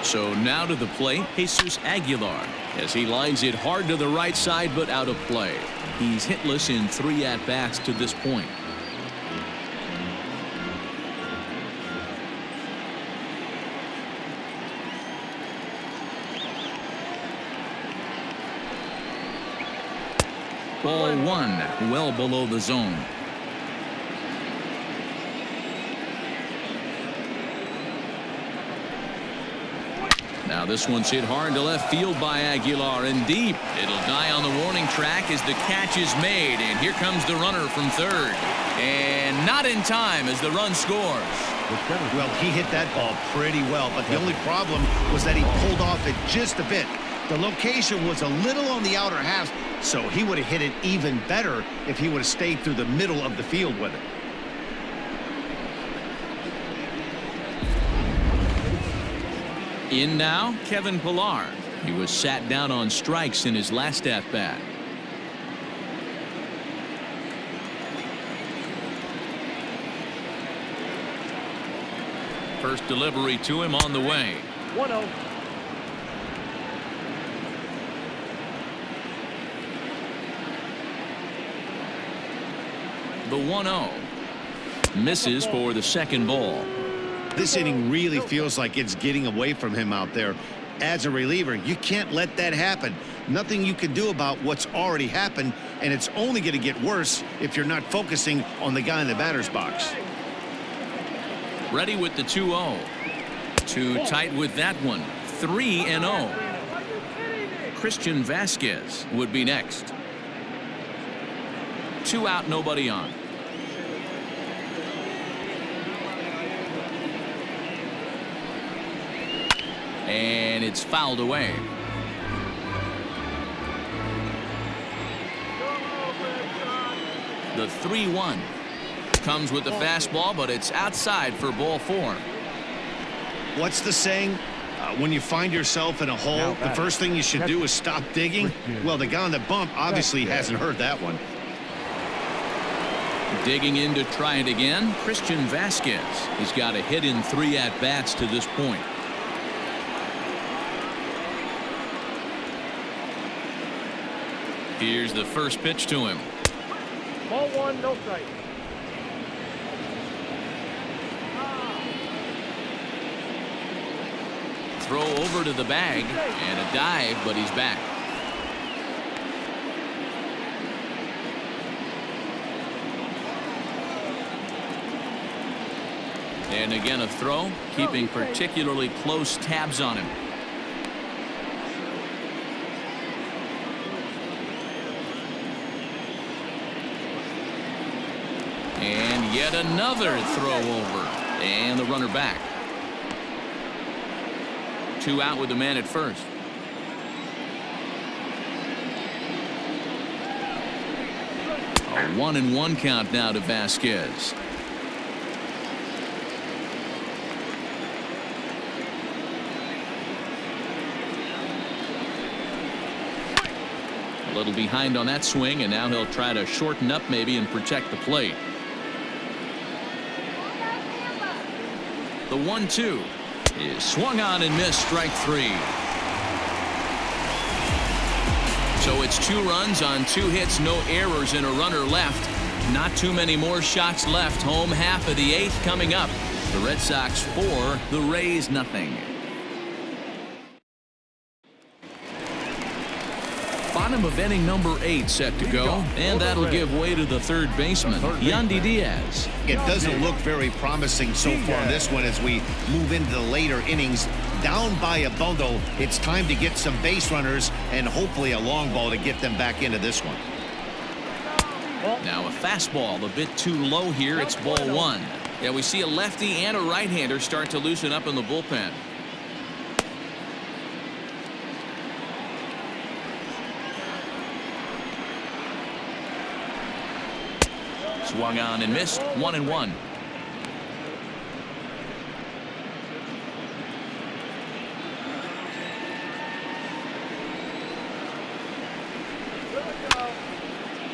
So now to the plate, Jesus Aguilar, as he lines it hard to the right side but out of play. He's hitless in 3 at-bats to this point. Ball 1, well below the zone. Now this one's hit hard to left field by Aguilar and deep. It'll die on the warning track as the catch is made, and here comes the runner from third. And not in time as the run scores. Well, he hit that ball pretty well, but the only problem was that he pulled off it just a bit. The location was a little on the outer half, so he would have hit it even better if he would have stayed through the middle of the field with it. In now, Kevin Pillar. He was sat down on strikes in his last at-bat. First delivery to him on the way. 1-0. The 1-0. Misses for the second ball. This inning really feels like it's getting away from him out there. As a reliever, you can't let that happen. Nothing you can do about what's already happened, and it's only going to get worse if you're not focusing on the guy in the batter's box. Ready with the 2-0. Too tight with that one. 3-0. Christian Vasquez would be next. 2 out, nobody on. And it's fouled away. The 3-1 comes with the fastball, but it's outside for ball 4. What's the saying? When you find yourself in a hole, the first thing you should do is stop digging. Well, the guy on the bump obviously hasn't heard that one. Digging in to try it again, Christian Vasquez. He's got a hit in 3 at-bats to this point. Here's the first pitch to him. Ball 1, no strike. Throw over to the bag and a dive, but he's back. And again a throw, keeping particularly close tabs on him. And yet another throw over. And the runner back. 2 out with the man at first. A 1-1 count now to Vasquez. A little behind on that swing, and now he'll try to shorten up maybe and protect the plate. The 1-2 is swung on and missed, strike 3. So it's 2 runs on 2 hits, no errors, and a runner left. Not too many more shots left. Home half of the 8th coming up. The Red Sox 4, the Rays nothing. Bottom of inning number 8 set to go, and that'll give way to the third baseman, Yandy Diaz. It doesn't look very promising so far this one as we move into the later innings. Down by a bundle, it's time to get some base runners and hopefully a long ball to get them back into this one. Now a fastball a bit too low here. It's ball 1. Yeah, we see a lefty and a right-hander start to loosen up in the bullpen. Swung on and missed. 1-1.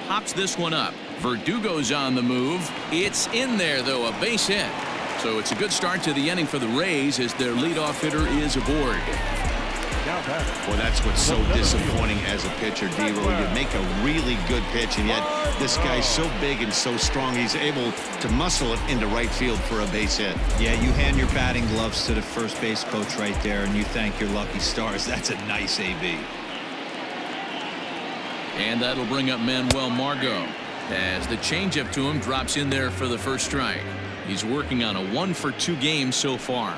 Pops this one up. Verdugo's on the move. It's in there, though, a base hit. So it's a good start to the inning for the Rays as their leadoff hitter is aboard. Well, that's what's so disappointing as a pitcher, D-Roll. You make a really good pitch, and yet this guy's so big and so strong, he's able to muscle it into right field for a base hit. Yeah, you hand your batting gloves to the first base coach right there, and you thank your lucky stars. That's a nice AB. And that'll bring up Manuel Margot as the changeup to him drops in there for the first strike. He's working on a 1-for-2 game so far.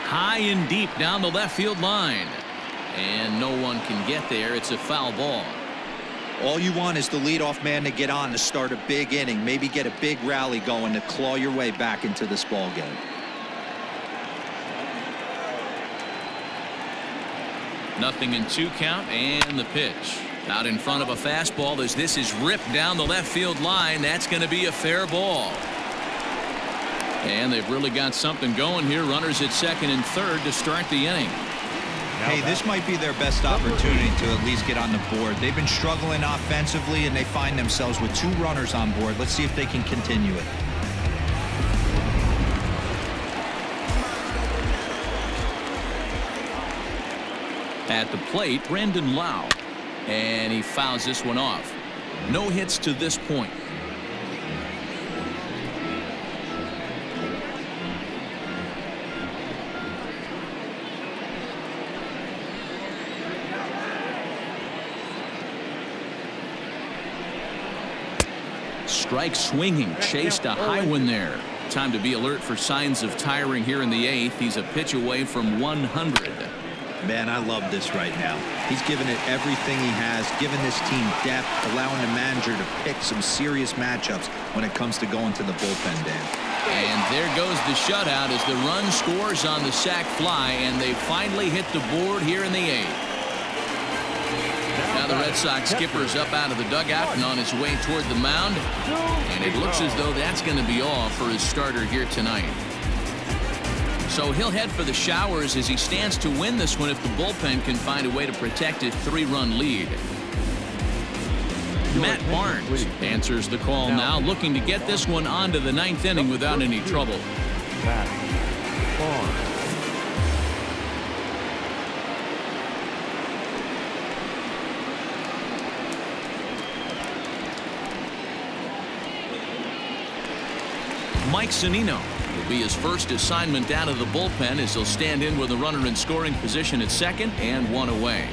High and deep down the left field line. And no one can get there. It's a foul ball. All you want is the leadoff man to get on to start a big inning, maybe get a big rally going to claw your way back into this ball game. Nothing in 2 count, and the pitch out in front of a fastball as this is ripped down the left field line. That's going to be a fair ball. And they've really got something going here. Runners at second and third to start the inning. Hey, this might be their best opportunity to at least get on the board. They've been struggling offensively, and they find themselves with 2 runners on board. Let's see if they can continue it. At the plate, Brandon Lau. And he fouls this one off. No hits to this point. Strike swinging, chased a high one there. Time to be alert for signs of tiring here in the 8th. He's a pitch away from 100. Man, I love this right now. He's given it everything he has, given this team depth, allowing the manager to pick some serious matchups when it comes to going to the bullpen, Dan. And there goes the shutout as the run scores on the sac fly, and they finally hit the board here in the 8th. Now the Red Sox skipper's up out of the dugout and on his way toward the mound. And it looks as though that's going to be all for his starter here tonight. So he'll head for the showers as he stands to win this one if the bullpen can find a way to protect his 3-run lead. Matt Barnes answers the call now, looking to get this one onto the 9th inning without any trouble. Matt Barnes. Mike Zunino will be his first assignment out of the bullpen as he'll stand in with a runner in scoring position at second and 1 away.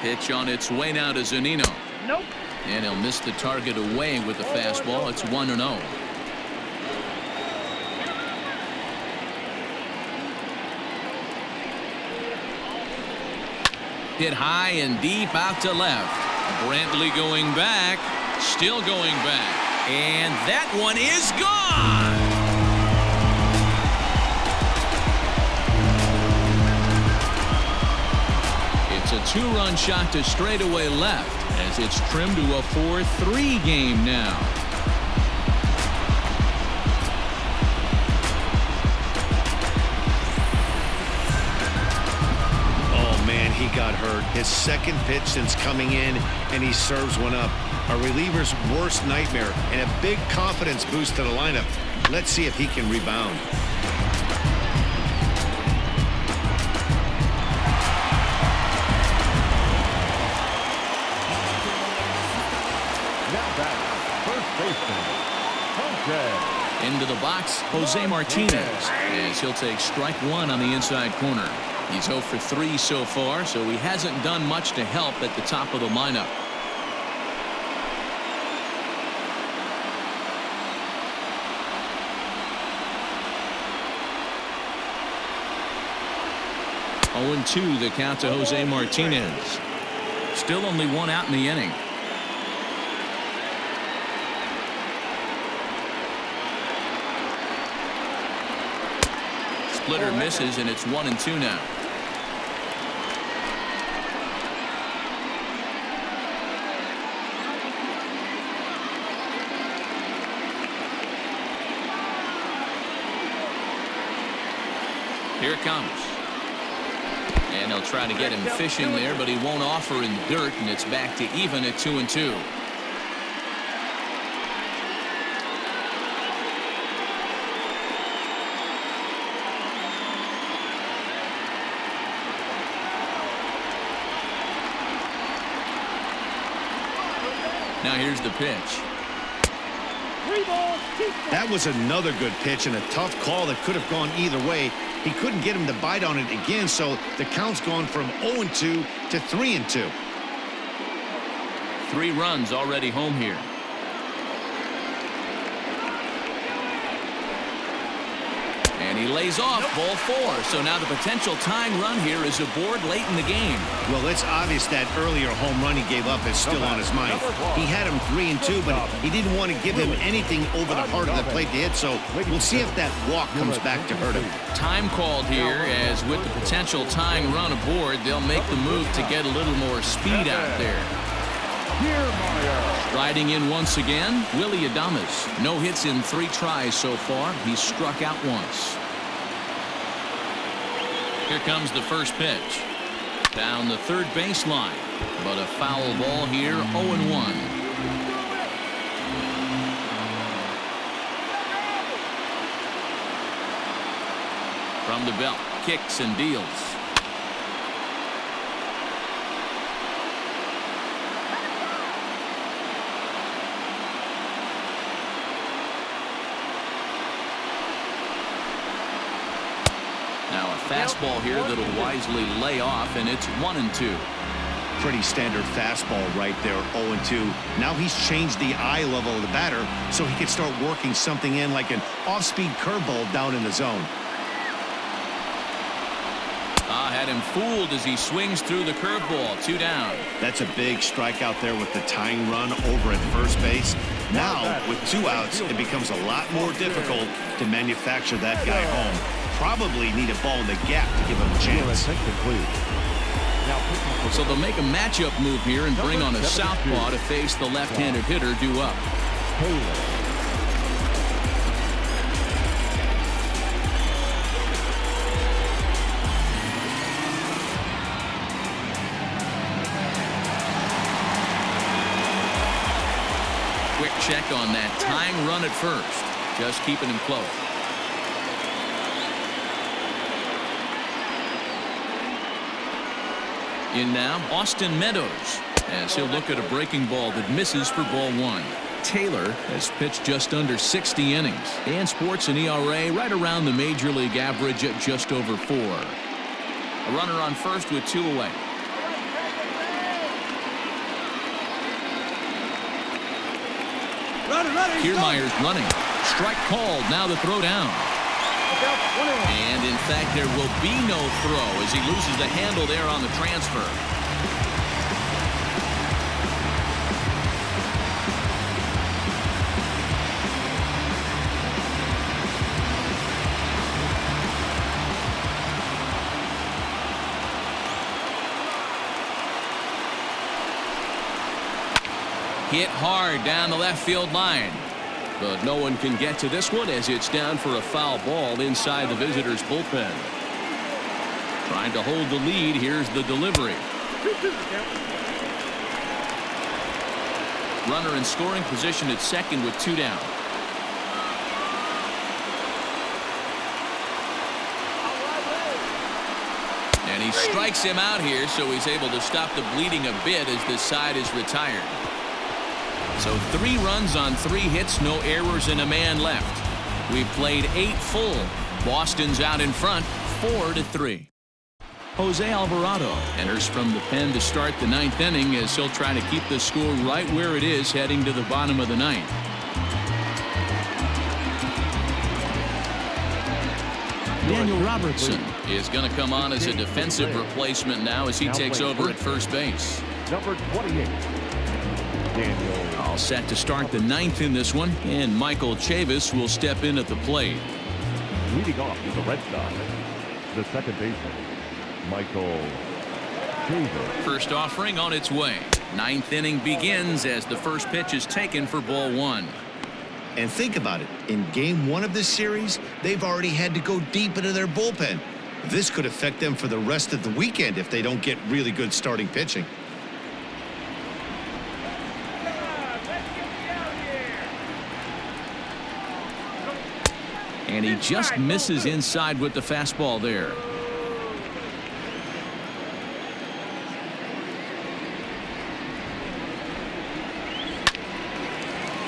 Pitch on its way now to Zunino. Nope. And he'll miss the target away with the fastball. It's 1-0. Hit high and deep out to left. Brantley going back, still going back, and that one is gone. It's a 2-run shot to straightaway left as it's trimmed to a 4-3 game now. and he got hurt. His second pitch since coming in, and he serves one up. A reliever's worst nightmare and a big confidence boost to the lineup. Let's see if he can rebound. Now back, first baseman, Jose. Into the box, Jose Martinez, as he'll take strike one on the inside corner. He's 0 for 3 so far, so he hasn't done much to help at the top of the lineup. Oh, 2 the count to Jose Martinez. Still only one out in the inning. Splitter misses, and it's 1-2 now. Here it comes. And they'll try to get him fishing there, but he won't offer in dirt, and it's back to even at 2-2. Now here's the pitch. 3 balls, 2 strikes. That was another good pitch and a tough call that could have gone either way. He couldn't get him to bite on it again, so the count's gone from 0-2 to 3-2. 3 runs already home here. And he lays off ball 4. So now the potential tying run here is aboard late in the game. Well, it's obvious that earlier home run he gave up is still on his mind. He had him 3-2, but he didn't want to give him anything over the heart of the plate to hit, so we'll see if that walk comes back to hurt him. Time called here, as with the potential tying run aboard, they'll make the move to get a little more speed out there. Riding in once again, Willie Adames. No hits in 3 tries so far. He's struck out once. Here comes the first pitch. Down the third baseline. But a foul ball here, 0-1. From the belt, kicks and deals. Now a fastball here that'll wisely lay off, and it's 1-2. Pretty standard fastball right there, 0-2. Now he's changed the eye level of the batter so he can start working something in like an off-speed curveball down in the zone. Had him fooled as he swings through the curveball. 2 down. That's a big strikeout there with the tying run over at first base. Now, with 2 outs, it becomes a lot more difficult to manufacture that guy home. Probably need a ball in the gap to give him a chance. So they'll make a matchup move here and bring on a southpaw to face the left-handed hitter due up. Quick check on that tying run at first. Just keeping him close. In now, Austin Meadows, as he'll look at a breaking ball that misses for ball 1. Taylor has pitched just under 60 innings and sports an ERA right around the major league average at just over 4. A runner on first with 2 away. Kiermaier's running. Strike called. Now the throw down. And in fact, there will be no throw as he loses the handle there on the transfer. Hit hard down the left field line. But no one can get to this one as it's down for a foul ball inside the visitors' bullpen. Trying to hold the lead. Here's the delivery. Runner in scoring position at second with 2 down. And he strikes him out here, so he's able to stop the bleeding a bit as this side is retired. So 3 runs on 3 hits, no errors, and a man left. We've played 8 full. Boston's out in front, 4-3. Jose Alvarado enters from the pen to start the 9th inning as he'll try to keep the score right where it is heading to the bottom of the 9th. Daniel Robertson is going to come on as a defensive replacement now as he takes over at first base. Number 28, Daniel. All set to start the 9th in this one, and Michael Chavis will step in at the plate. Leading off is the Red Sox, the second baseman, Michael Chavis. First offering on its way. 9th inning begins as the first pitch is taken for ball 1. And think about it. In game 1 of this series, they've already had to go deep into their bullpen. This could affect them for the rest of the weekend if they don't get really good starting pitching. And he just misses inside with the fastball there.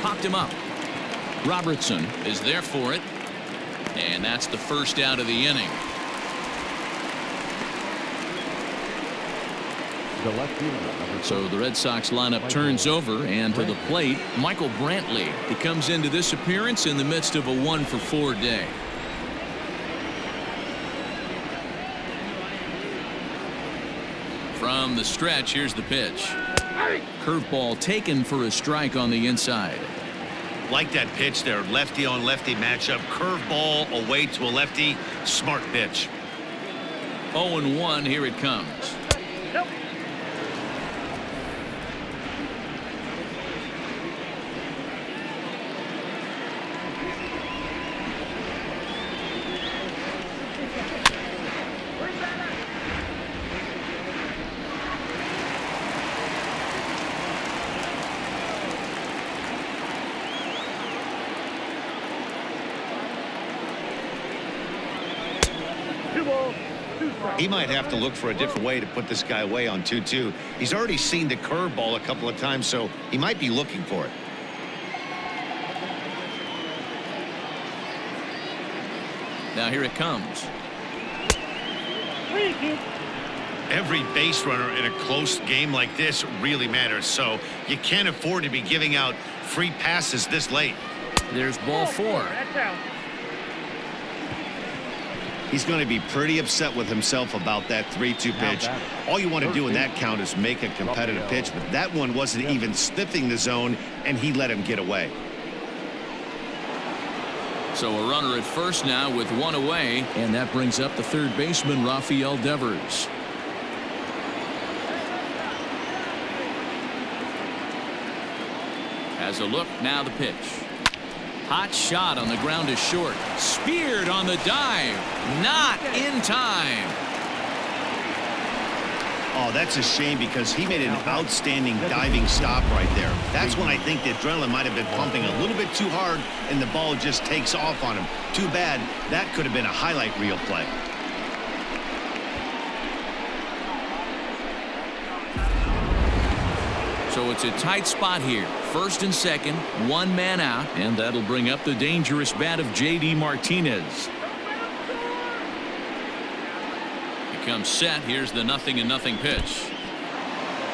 Popped him up. Robertson is there for it. And that's the first out of the inning. The left fielder, So the Red Sox lineup turns over, and to the plate, Michael Brantley. He comes into this appearance in the midst of a 1-for-4 day. From the stretch, here's the pitch. Curveball taken for a strike on the inside. Like that pitch there, lefty on lefty matchup, curveball away to a lefty, smart pitch. 0-1, here it comes. He might have to look for a different way to put this guy away on 2-2. He's already seen the curveball a couple of times, so he might be looking for it. Now here it comes. Every base runner in a close game like this really matters, so you can't afford to be giving out free passes this late. There's ball 4. He's going to be pretty upset with himself about that 3-2 pitch. All you want to do in that count is make a competitive pitch, but that one wasn't even sniffing the zone, and he let him get away. So a runner at first now with 1 away, and that brings up the third baseman, Rafael Devers. Has a look, now the pitch. Hot shot on the ground is short. Speared on the dive. Not in time. Oh, that's a shame because he made an outstanding diving stop right there. That's when I think the adrenaline might have been pumping a little bit too hard and the ball just takes off on him. Too bad. That could have been a highlight reel play. So it's a tight spot here. First and second, 1 man out, and that'll bring up the dangerous bat of J.D. Martinez. He comes set. Here's the 0-0 pitch.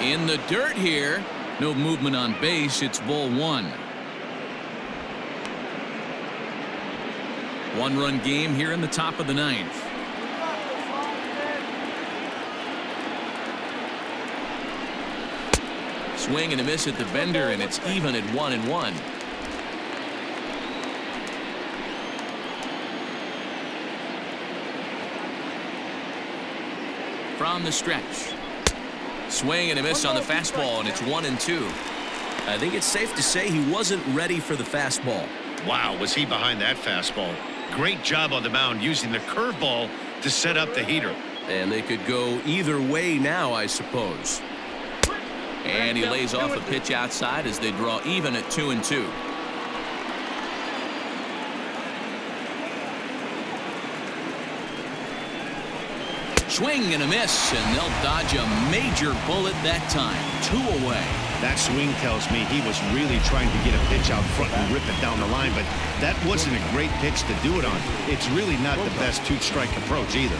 In the dirt here. No movement on base. It's ball 1. 1-run game here in the top of the 9th. Swing and a miss at the bender, and it's even at 1-1. From the stretch. Swing and a miss on the fastball, and it's 1-2. I think it's safe to say he wasn't ready for the fastball. Wow, was he behind that fastball. Great job on the mound using the curveball to set up the heater. And they could go either way now, I suppose. And he lays off a pitch outside as they draw even at 2-2. Swing and a miss, and they'll dodge a major bullet that time. 2 away. That swing tells me he was really trying to get a pitch out front and rip it down the line, but that wasn't a great pitch to do it on. It's really not the best two-strike approach either.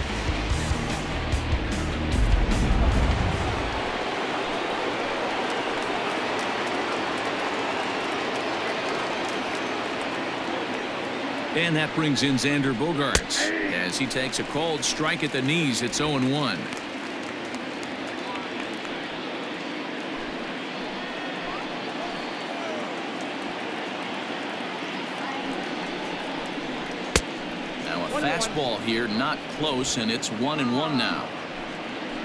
And that brings in Xander Bogaerts as he takes a cold strike at the knees. It's 0-1. Now a fastball here, not close, and it's 1-1 now.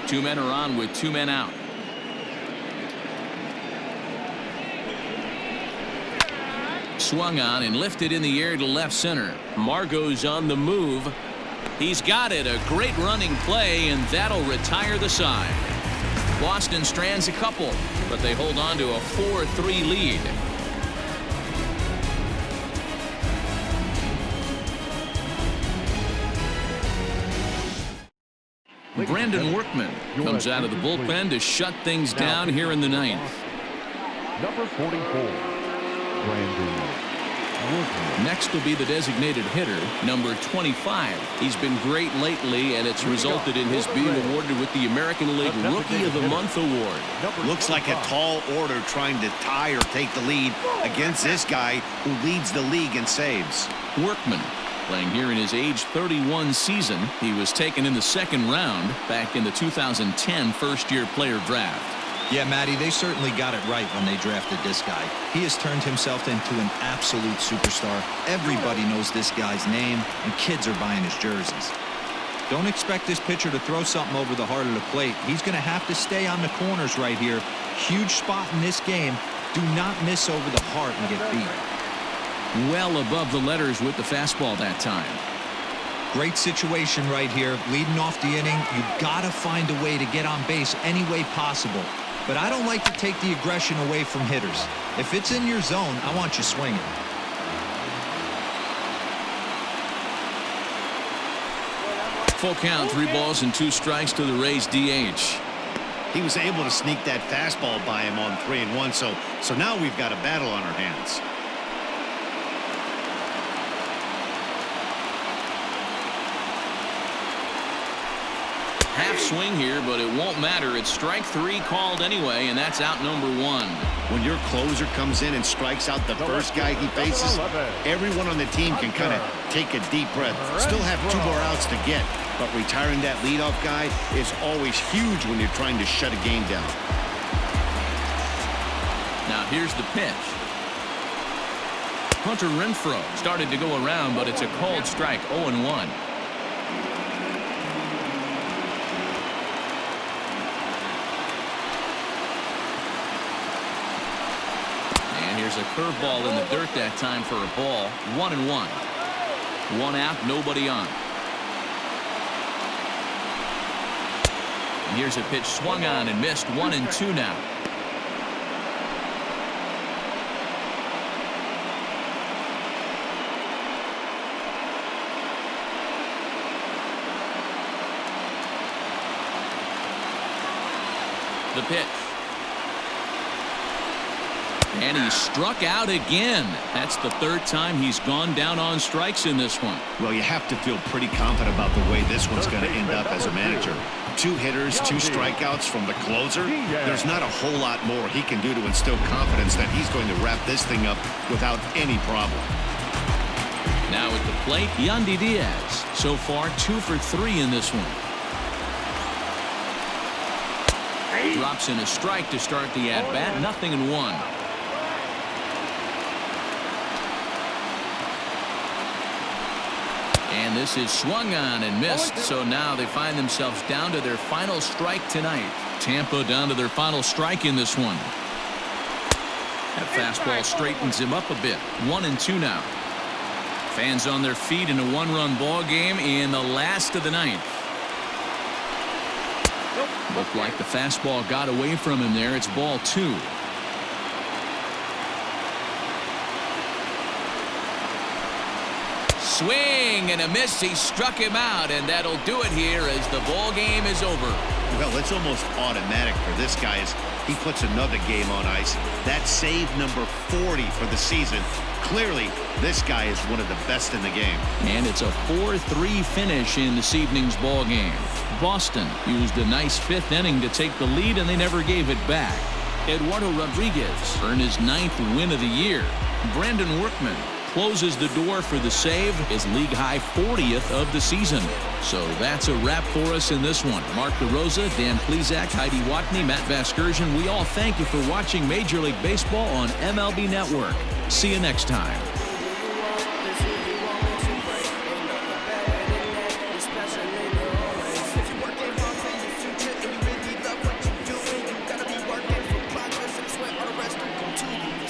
2 men are on with 2 men out. Swung on and lifted in the air to left center. Margot's on the move. He's got it. A great running play, and that'll retire the side. Boston strands a couple, but they hold on to a 4-3 lead. Brandon Workman comes out of the bullpen to shut things down here in the 9th. Number 44, Brandon Workman. Next will be the designated hitter, number 25. He's been great lately, and it's resulted in his being awarded with the American League Rookie of the Month award. Looks like a tall order trying to tie or take the lead against this guy who leads the league in saves. Workman, playing here in his age 31 season. He was taken in the 2nd round back in the 2010 first-year player draft. Yeah, Matty, they certainly got it right when they drafted this guy. He has turned himself into an absolute superstar. Everybody knows this guy's name, and kids are buying his jerseys. Don't expect this pitcher to throw something over the heart of the plate. He's going to have to stay on the corners right here. Huge spot in this game. Do not miss over the heart and get beat. Well above the letters with the fastball that time. Great situation right here. Leading off the inning, you've got to find a way to get on base any way possible. But I don't like to take the aggression away from hitters. If it's in your zone, I want you swinging. Full count, 3 balls and 2 strikes to the Rays DH. He was able to sneak that fastball by him on 3-1, so now we've got a battle on our hands. Half swing here, but it won't matter. It's strike 3 called anyway, and that's out number 1. When your closer comes in and strikes out the first guy he faces, everyone on the team can kind of take a deep breath. Still have 2 more outs to get, but retiring that leadoff guy is always huge when you're trying to shut a game down. Now here's the pitch. Hunter Renfro started to go around, but it's a called strike, 0-1. Here's a curveball in the dirt that time for a ball. 1-1. 1 out, nobody on. And here's a pitch swung on and missed. 1-2 now. The pitch. And he struck out again. That's the 3rd time he's gone down on strikes in this one. Well, you have to feel pretty confident about the way this one's going to end up as a manager. 2 hitters, 2 strikeouts from the closer. There's not a whole lot more he can do to instill confidence that he's going to wrap this thing up without any problem. Now at the plate, Yandy Diaz. So far, 2 for 3 in this one. Drops in a strike to start the at-bat. 0-1. And this is swung on and missed, so now they find themselves down to their final strike tonight. Tampa down to their final strike in this one. That fastball straightens him up a bit. 1-2 now. Fans on their feet in a 1-run ball game in the last of the 9th. Looked like the fastball got away from him there. It's ball 2. Swing and a miss. He struck him out, and that'll do it here as the ball game is over. Well, it's almost automatic for this guy as he puts another game on ice. That's save number 40 for the season. Clearly, this guy is one of the best in the game. And it's a 4-3 finish in this evening's ball game. Boston used a nice 5th inning to take the lead, and they never gave it back. Eduardo Rodriguez earned his 9th win of the year. Brandon Workman closes the door for the save, his league-high 40th of the season. So that's a wrap for us in this one. Mark DeRosa, Dan Plezak, Heidi Watney, Matt Vasgersian, we all thank you for watching Major League Baseball on MLB Network. See you next time.